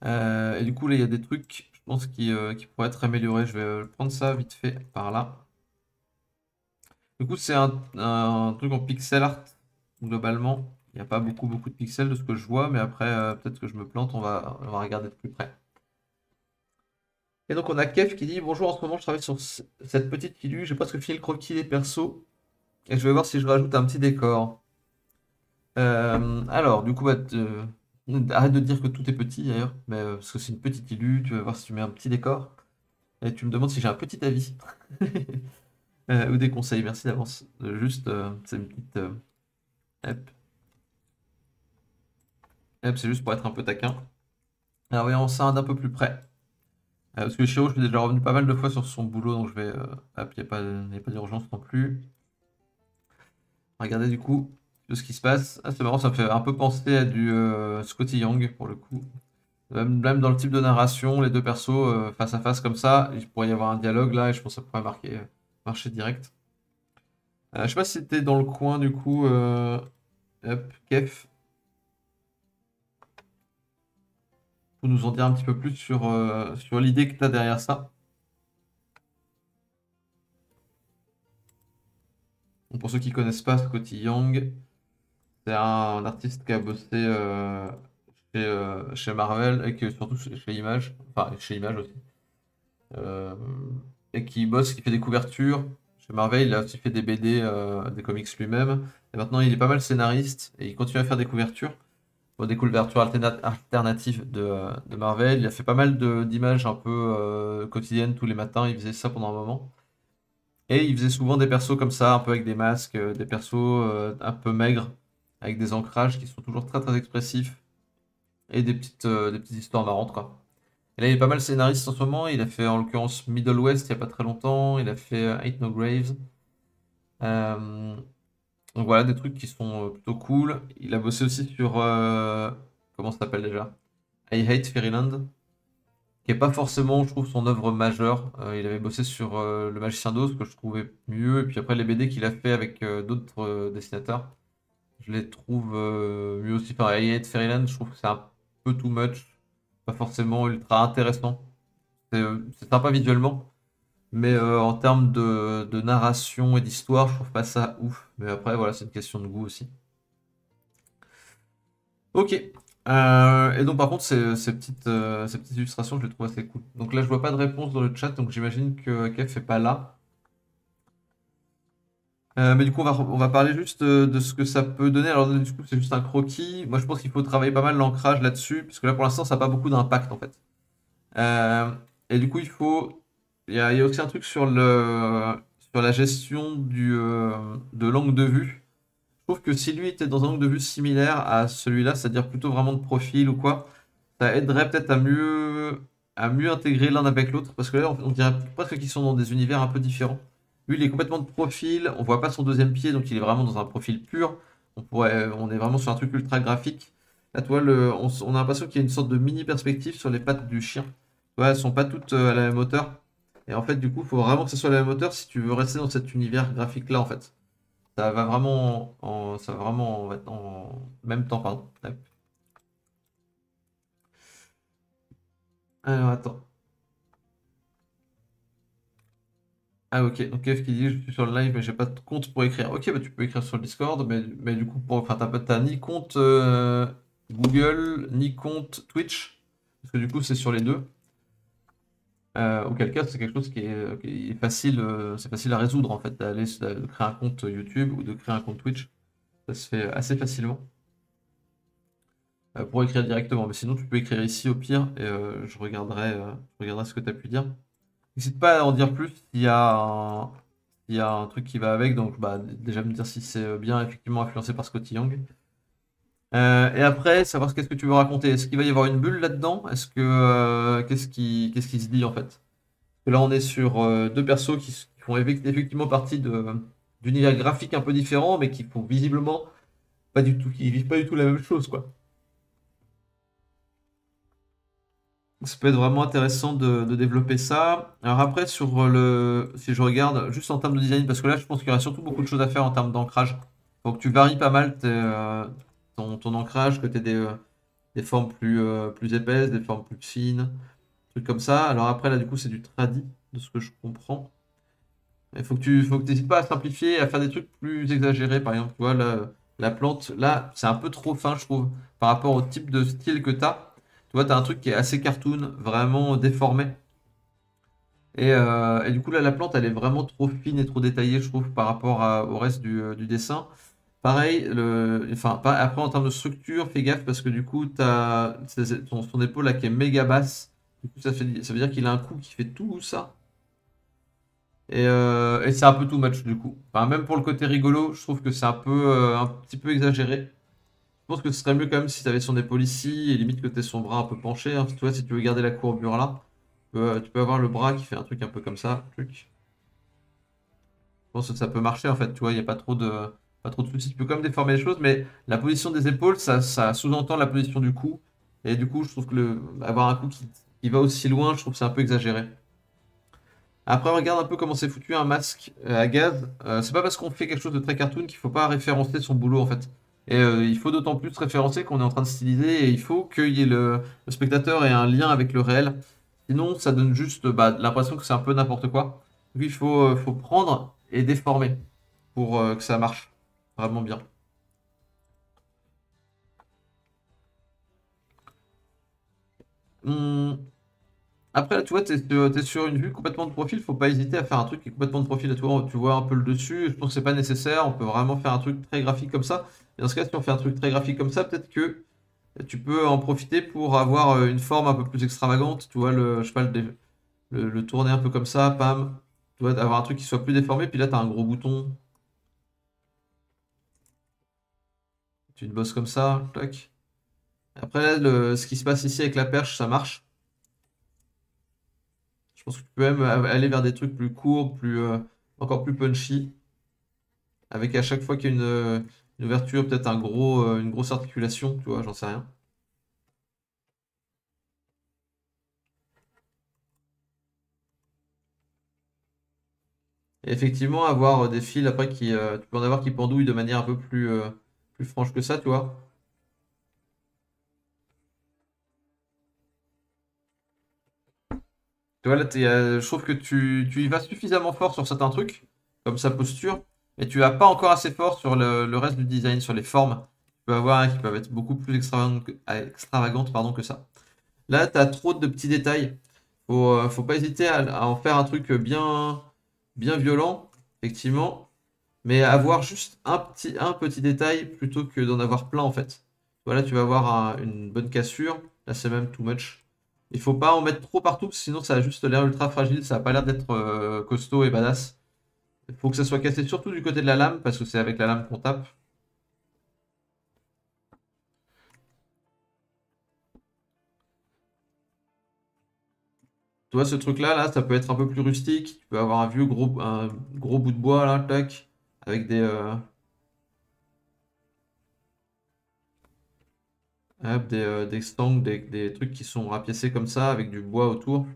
Et du coup, là, il y a des trucs, je pense, qui pourraient être améliorés. Je vais prendre ça vite fait par là. Du coup, c'est un truc en pixel art, globalement. Il n'y a pas beaucoup, beaucoup de pixels de ce que je vois, mais après, peut-être que je me plante, on va regarder de plus près. Et donc, on a Kev qui dit: bonjour, en ce moment, je travaille sur cette petite illu. J'ai presque fini le croquis des persos. Et je vais voir si je rajoute un petit décor. Alors, du coup, arrête de dire que tout est petit d'ailleurs, mais parce que c'est une petite illu, tu vas voir si tu mets un petit décor, et tu me demandes si j'ai un petit avis ou des conseils, merci d'avance. Juste, c'est une petite. Hop, hop, c'est juste pour être un peu taquin. Alors, voyons ça d'un peu plus près. Parce que Chiro, je suis déjà revenu pas mal de fois sur son boulot, donc je vais. Hop, il n'y a pas d'urgence non plus. Regardez du coup tout ce qui se passe. Ah, c'est marrant, ça me fait un peu penser à du Scotty Young pour le coup. Même dans le type de narration, les deux persos face à face comme ça, il pourrait y avoir un dialogue là et je pense que ça pourrait marcher direct. Je sais pas si t'es dans le coin du coup, hop, Kef, pour nous en dire un petit peu plus sur l'idée que t'as derrière ça. Donc, pour ceux qui connaissent pas Scotty Young, c'est un artiste qui a bossé chez Marvel et que surtout chez Image, enfin chez Image aussi. Euh, et qui bosse, qui fait des couvertures. Chez Marvel, il a aussi fait des BD, des comics lui-même. Et maintenant, il est pas mal scénariste et il continue à faire des couvertures. Bon, des couvertures alternatives de Marvel. Il a fait pas mal d'images un peu quotidiennes tous les matins. Il faisait ça pendant un moment. Et il faisait souvent des persos comme ça, un peu avec des masques, des persos un peu maigres, avec des ancrages qui sont toujours très très expressifs et des petites histoires marrantes, quoi. Et là, il est pas mal scénariste en ce moment. Il a fait en l'occurrence Middle West il y a pas très longtemps. Il a fait Ain't No Graves. Euh, donc voilà, des trucs qui sont plutôt cool. Il a bossé aussi sur. Comment ça s'appelle déjà? I Hate Fairyland, qui est pas forcément, je trouve, son œuvre majeure. Il avait bossé sur Le Magicien d'Oz, que je trouvais mieux. Et puis après, les BD qu'il a fait avec d'autres dessinateurs, je les trouve mieux aussi. Enfin, I Hate Fairyland, je trouve que c'est un peu too much. Pas forcément ultra intéressant. C'est sympa visuellement. Mais en termes de narration et d'histoire, je trouve pas ça ouf. Mais après, voilà, c'est une question de goût aussi. Ok. Et donc, par contre, ces petites illustrations, je les trouve assez cool. Donc là, je vois pas de réponse dans le chat, donc j'imagine que Kev est pas là. Mais du coup, on va parler juste de ce que ça peut donner. Alors, du coup, c'est juste un croquis. Moi, je pense qu'il faut travailler pas mal l'ancrage là-dessus, parce que là, pour l'instant, ça n'a pas beaucoup d'impact, en fait. Euh, et du coup, il y a aussi un truc sur la gestion de l'angle de vue. Je trouve que si lui était dans un angle de vue similaire à celui-là, c'est-à-dire plutôt vraiment de profil ou quoi, ça aiderait peut-être à mieux intégrer l'un avec l'autre. Parce que là, on dirait presque qu'ils sont dans des univers un peu différents. Lui, il est complètement de profil, on voit pas son deuxième pied, donc il est vraiment dans un profil pur. On est vraiment sur un truc ultra graphique. Là, tu vois, on a l'impression qu'il y a une sorte de mini perspective sur les pattes du chien. Ouais, elles sont pas toutes à la même hauteur. Et en fait, du coup, il faut vraiment que ce soit à la même hauteur si tu veux rester dans cet univers graphique-là, en fait. Ça va vraiment en même temps, pardon. Hop. Alors, attends. Ah, ok. Donc, Kev qui dit, je suis sur le live, mais j'ai pas de compte pour écrire. Ok, bah tu peux écrire sur le Discord, mais du coup, enfin, t'as ni compte Google, ni compte Twitch. Parce que du coup, c'est sur les deux. Auquel cas, c'est quelque chose qui est facile, c'est facile à résoudre en fait, de créer un compte YouTube ou de créer un compte Twitch. Ça se fait assez facilement pour écrire directement. Mais sinon, tu peux écrire ici au pire et je regarderai ce que tu as pu dire. N'hésite pas à en dire plus s'il y a un truc qui va avec. Donc, bah, déjà me dire si c'est bien effectivement influencé par Scotty Young. Et après, savoir qu'est-ce que tu veux raconter. Est-ce qu'il va y avoir une bulle là-dedans? Qu'est-ce qui se dit en fait? Que là, on est sur deux persos qui font effectivement partie d'univers graphiques un peu différents, mais qui font visiblement pas du tout, qui vivent pas du tout la même chose, quoi. Ça peut être vraiment intéressant de développer ça. Alors après, si je regarde juste en termes de design, parce que là, je pense qu'il y aura surtout beaucoup de choses à faire en termes d'ancrage. Faut que tu varies pas mal ton ancrage, que tu aies des formes plus épaisses, des formes plus fines, trucs comme ça. Alors après, là, du coup, c'est du tradi, de ce que je comprends. Il faut que tu n'hésites pas à simplifier, à faire des trucs plus exagérés. Par exemple, tu vois, la plante, là, c'est un peu trop fin, je trouve, par rapport au type de style que tu as. Tu vois, tu as un truc qui est assez cartoon, vraiment déformé. Et du coup, là, la plante, elle est vraiment trop fine et trop détaillée, je trouve, par rapport au reste du dessin. Pareil, après en termes de structure, fais gaffe parce que du coup, son épaule là qui est méga basse. Du coup, ça veut dire qu'il a un cou qui fait tout ça. Et c'est un peu too much du coup. Enfin, même pour le côté rigolo, je trouve que c'est un petit peu exagéré. Je pense que ce serait mieux quand même si tu avais son épaule ici et limite que tu aies son bras un peu penché, hein. Tu vois, si tu veux garder la courbure là, tu peux avoir le bras qui fait un truc un peu comme ça. Truc. Je pense que ça peut marcher en fait, tu vois, il n'y a pas trop de soucis. Tu peux quand même déformer les choses, mais la position des épaules, ça sous-entend la position du cou. Et du coup, je trouve que avoir un cou qui va aussi loin, je trouve que c'est un peu exagéré. Après, regarde un peu comment c'est foutu un masque à gaz. C'est pas parce qu'on fait quelque chose de très cartoon qu'il faut pas référencer son boulot en fait. Et il faut d'autant plus référencer qu'on est en train de styliser et il faut qu'il y ait le spectateur ait un lien avec le réel. Sinon, ça donne juste l'impression que c'est un peu n'importe quoi. Donc il faut prendre et déformer pour que ça marche vraiment bien. Hum, Après, là, tu vois, t'es sur une vue complètement de profil, faut pas hésiter à faire un truc qui est complètement de profil. Tu vois un peu le dessus, je pense que c'est pas nécessaire, on peut vraiment faire un truc très graphique comme ça. Et dans ce cas, si on fait un truc très graphique comme ça, peut-être que tu peux en profiter pour avoir une forme un peu plus extravagante, tu vois, je sais pas, le tourner un peu comme ça, pam, tu vois, avoir un truc qui soit plus déformé, puis là, tu as un gros bouton, tu te bosses comme ça, tac. Après, là, ce qui se passe ici avec la perche, ça marche. Je pense que tu peux même aller vers des trucs plus courts, encore plus punchy. Avec à chaque fois qu'il y a une ouverture, peut-être une grosse articulation, tu vois, j'en sais rien. Et effectivement, avoir des fils après tu peux en avoir qui pendouillent de manière un peu plus franche que ça, tu vois. Tu vois, là, je trouve que tu y vas suffisamment fort sur certains trucs, comme sa posture, mais tu vas pas encore assez fort sur le reste du design, sur les formes. Tu peux avoir qui peuvent être beaucoup plus extravagantes, pardon, que ça. Là, tu as trop de petits détails. Faut pas hésiter à en faire un truc bien violent, effectivement, mais avoir juste un petit détail plutôt que d'en avoir plein en fait. Voilà, tu vas avoir une bonne cassure. Là, c'est même too much. Il faut pas en mettre trop partout, sinon ça a juste l'air ultra fragile. Ça a pas l'air d'être costaud et badass. Il faut que ça soit cassé surtout du côté de la lame, parce que c'est avec la lame qu'on tape. Tu vois, ce truc-là, là, ça peut être un peu plus rustique. Tu peux avoir un gros bout de bois, là, tac, avec des stangs, des trucs qui sont rapiécés comme ça, avec du bois autour.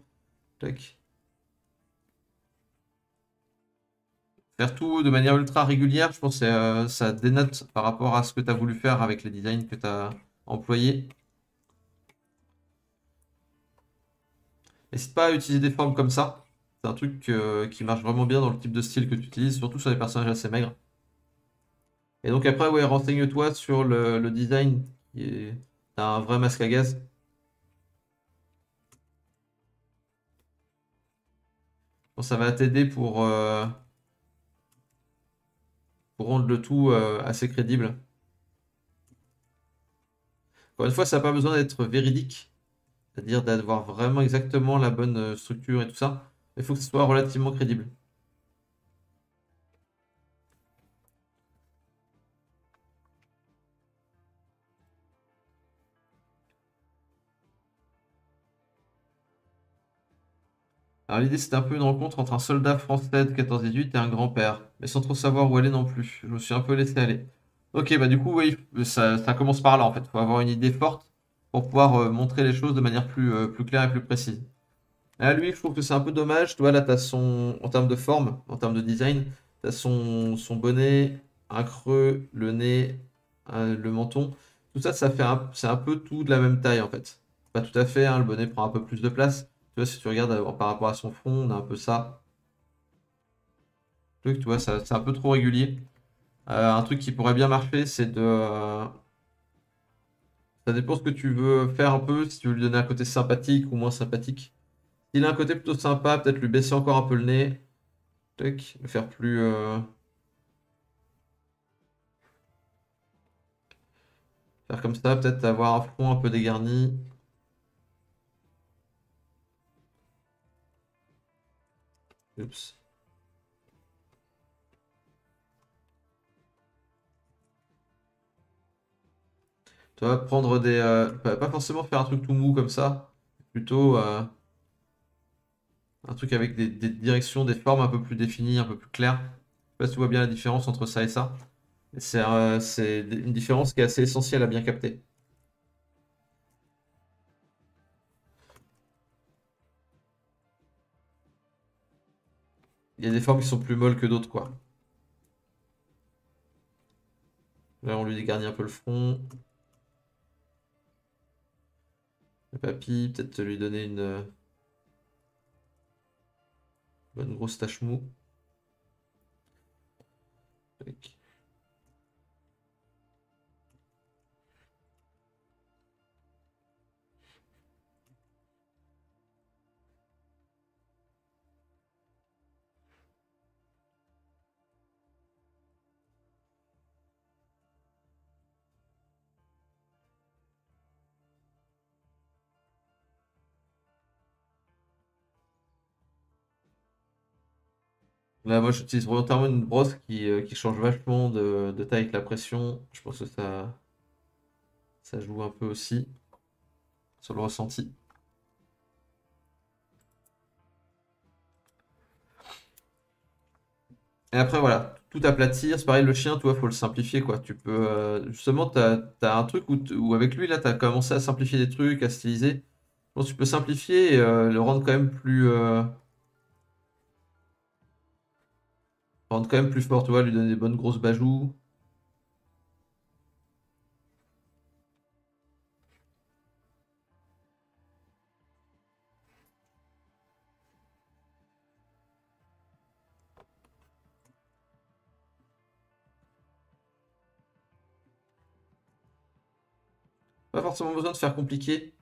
Tac. Faire tout de manière ultra régulière, je pense que ça dénote par rapport à ce que tu as voulu faire avec les designs que tu as employés. N'hésite pas à utiliser des formes comme ça. C'est un truc qui marche vraiment bien dans le type de style que tu utilises, surtout sur les personnages assez maigres. Et donc après, ouais, renseigne-toi sur le design qui est un vrai masque à gaz. Je pense que ça va t'aider pour rendre le tout assez crédible. Encore une fois, ça n'a pas besoin d'être véridique, c'est-à-dire d'avoir vraiment exactement la bonne structure et tout ça. Il faut que ce soit relativement crédible. Alors l'idée c'était un peu une rencontre entre un soldat français de 14-18 et un grand-père, mais sans trop savoir où aller non plus. Je me suis un peu laissé aller. Ok, bah du coup, oui, ça commence par là en fait. Il faut avoir une idée forte pour pouvoir montrer les choses de manière plus claire et plus précise. Là, lui, je trouve que c'est un peu dommage. Tu vois, là, en termes de forme, en termes de design, tu as son bonnet, un creux, le nez, le menton. Tout ça, c'est un peu tout de la même taille en fait. Pas tout à fait, hein, le bonnet prend un peu plus de place. Tu vois, si tu regardes par rapport à son front, on a un peu ça. Tu vois, c'est un peu trop régulier. Un truc qui pourrait bien marcher, ça dépend ce que tu veux faire un peu, si tu veux lui donner un côté sympathique ou moins sympathique. S'il a un côté plutôt sympa, peut-être lui baisser encore un peu le nez. Tac, le faire plus. Faire comme ça, peut-être avoir un front un peu dégarni. Oups. Tu vas prendre des... pas forcément faire un truc tout mou comme ça. Plutôt un truc avec des directions, des formes un peu plus définies, un peu plus claires. Je sais pas si tu vois bien la différence entre ça et ça. C'est une différence qui est assez essentielle à bien capter. Il y a des formes qui sont plus molles que d'autres, quoi. Là, on lui dégarnit un peu le front. Le papy, peut-être lui donner une bonne grosse tache mou. Tac. Là, moi, j'utilise volontairement une brosse qui change vachement de taille avec la pression. Je pense que ça joue un peu aussi sur le ressenti. Et après, voilà, tout aplatir. C'est pareil, le chien, tu vois, faut le simplifier, quoi. Tu peux, justement, t'as un truc où avec lui, là, t'as commencé à simplifier des trucs, à styliser. Je pense que tu peux simplifier et le rendre quand même plus fort, tu vois, lui donner des bonnes grosses bajoues. Pas forcément besoin de faire compliqué.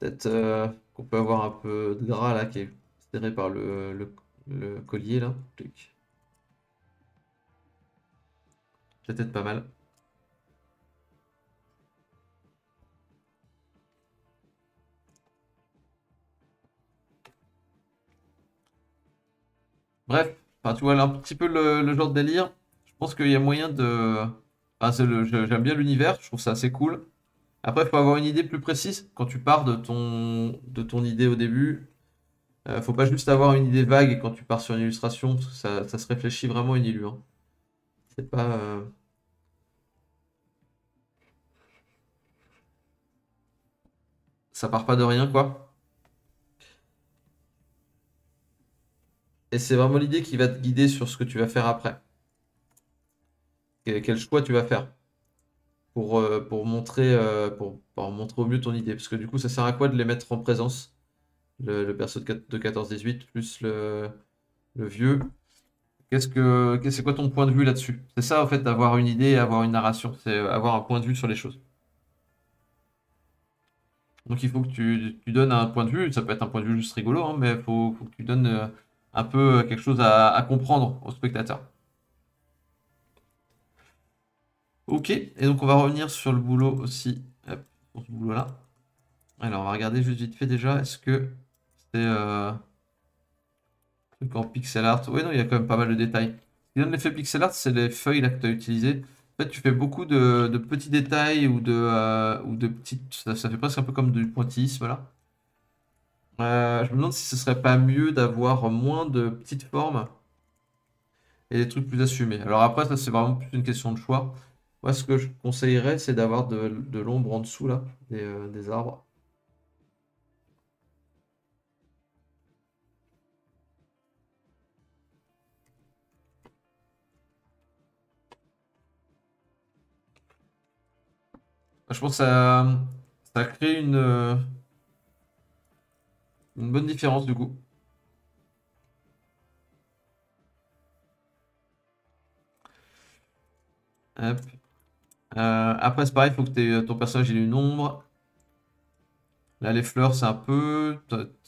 Peut-être qu'on peut avoir un peu de gras là qui est serré par le collier là. Clic. C'est peut-être pas mal. Bref, enfin, tu vois là un petit peu le genre de délire. Je pense qu'il y a moyen de. Enfin, j'aime bien l'univers, je trouve ça assez cool. Après, il faut avoir une idée plus précise quand tu pars de ton idée au début. Faut pas juste avoir une idée vague quand tu pars sur une illustration, parce que ça se réfléchit vraiment une illu, hein. C'est pas. Ça part pas de rien, quoi. Et c'est vraiment l'idée qui va te guider sur ce que tu vas faire après. Quel choix tu vas faire pour montrer au mieux ton idée. Parce que du coup, ça sert à quoi de les mettre en présence, le perso de 14-18 plus le vieux. C'est quoi ton point de vue là-dessus? C'est ça, en fait, d'avoir une idée et avoir une narration. C'est avoir un point de vue sur les choses. Donc il faut que tu donnes un point de vue. Ça peut être un point de vue juste rigolo, hein, mais il faut que tu donnes un peu quelque chose à comprendre au spectateur. Ok, et donc on va revenir sur le boulot aussi. Hop, pour ce boulot-là. Alors, on va regarder juste vite fait déjà. Est-ce que c'est truc en pixel art? Oui, non, il y a quand même pas mal de détails. Ce qui donne l'effet pixel art, c'est les feuilles là que tu as utilisées. En fait, tu fais beaucoup de petits détails ou de petites. Ça fait presque un peu comme du pointillisme là. Je me demande si ce serait pas mieux d'avoir moins de petites formes et des trucs plus assumés. Alors après, ça c'est vraiment plus une question de choix. Moi, ce que je conseillerais, c'est d'avoir de l'ombre en dessous là, des arbres. Je pense que ça crée une bonne différence du coup. Hop. Après, c'est pareil, il faut que ton personnage ait une ombre. Là, les fleurs, c'est un peu,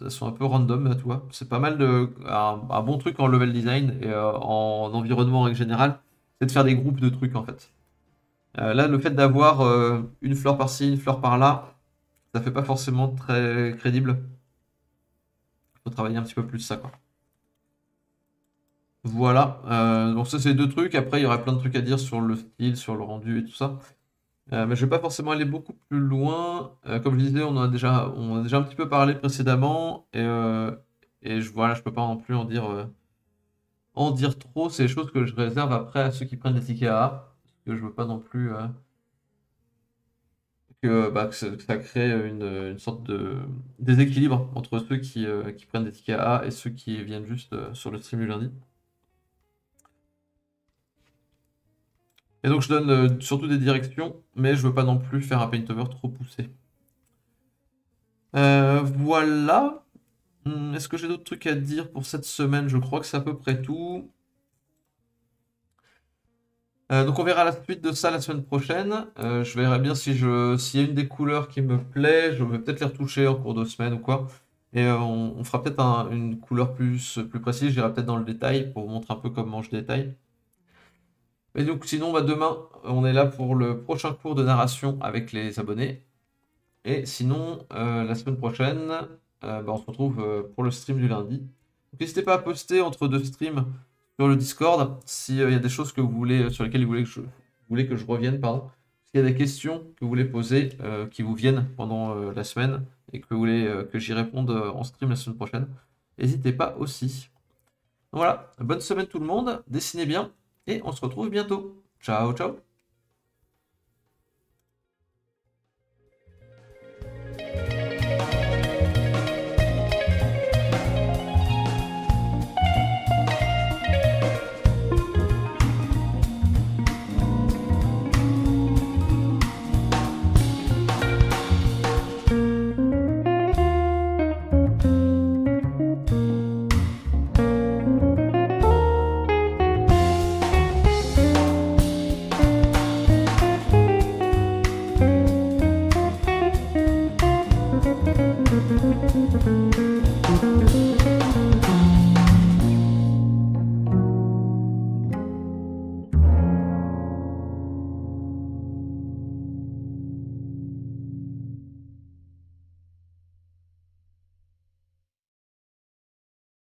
elles sont un peu random, là, tu vois. C'est pas mal un bon truc en level design et en environnement en règle générale, c'est de faire des groupes de trucs, en fait. Là, le fait d'avoir une fleur par-ci, une fleur par-là, ça fait pas forcément très crédible. Faut travailler un petit peu plus ça, quoi. Voilà, donc ça c'est deux trucs. Après, il y aurait plein de trucs à dire sur le style, sur le rendu et tout ça. Mais je vais pas forcément aller beaucoup plus loin. Comme je disais, on a déjà un petit peu parlé précédemment. Voilà, je peux pas non plus en dire trop. C'est des choses que je réserve après à ceux qui prennent des tickets AA. Parce que je veux pas non plus que ça crée une sorte de déséquilibre entre ceux qui prennent des tickets AA et ceux qui viennent juste sur le stream du lundi. Et donc je donne surtout des directions, mais je veux pas non plus faire un paint-over trop poussé. Voilà. Est-ce que j'ai d'autres trucs à dire pour cette semaine? Je crois que c'est à peu près tout. Donc on verra la suite de ça la semaine prochaine. Je verrai bien s'il y a une des couleurs qui me plaît, je vais peut-être les retoucher en cours de semaine ou quoi. Et on fera peut-être une couleur plus précise, j'irai peut-être dans le détail pour vous montrer un peu comment je détaille. Et donc sinon, demain, on est là pour le prochain cours de narration avec les abonnés. Et sinon, la semaine prochaine, on se retrouve pour le stream du lundi. Donc, n'hésitez pas à poster entre deux streams sur le Discord s'il y a des choses que vous voulez, sur lesquelles vous voulez que je revienne, pardon. S'il y a des questions que vous voulez poser qui vous viennent pendant la semaine et que vous voulez que j'y réponde en stream la semaine prochaine, n'hésitez pas aussi. Donc voilà, bonne semaine tout le monde, dessinez bien et on se retrouve bientôt. Ciao, ciao!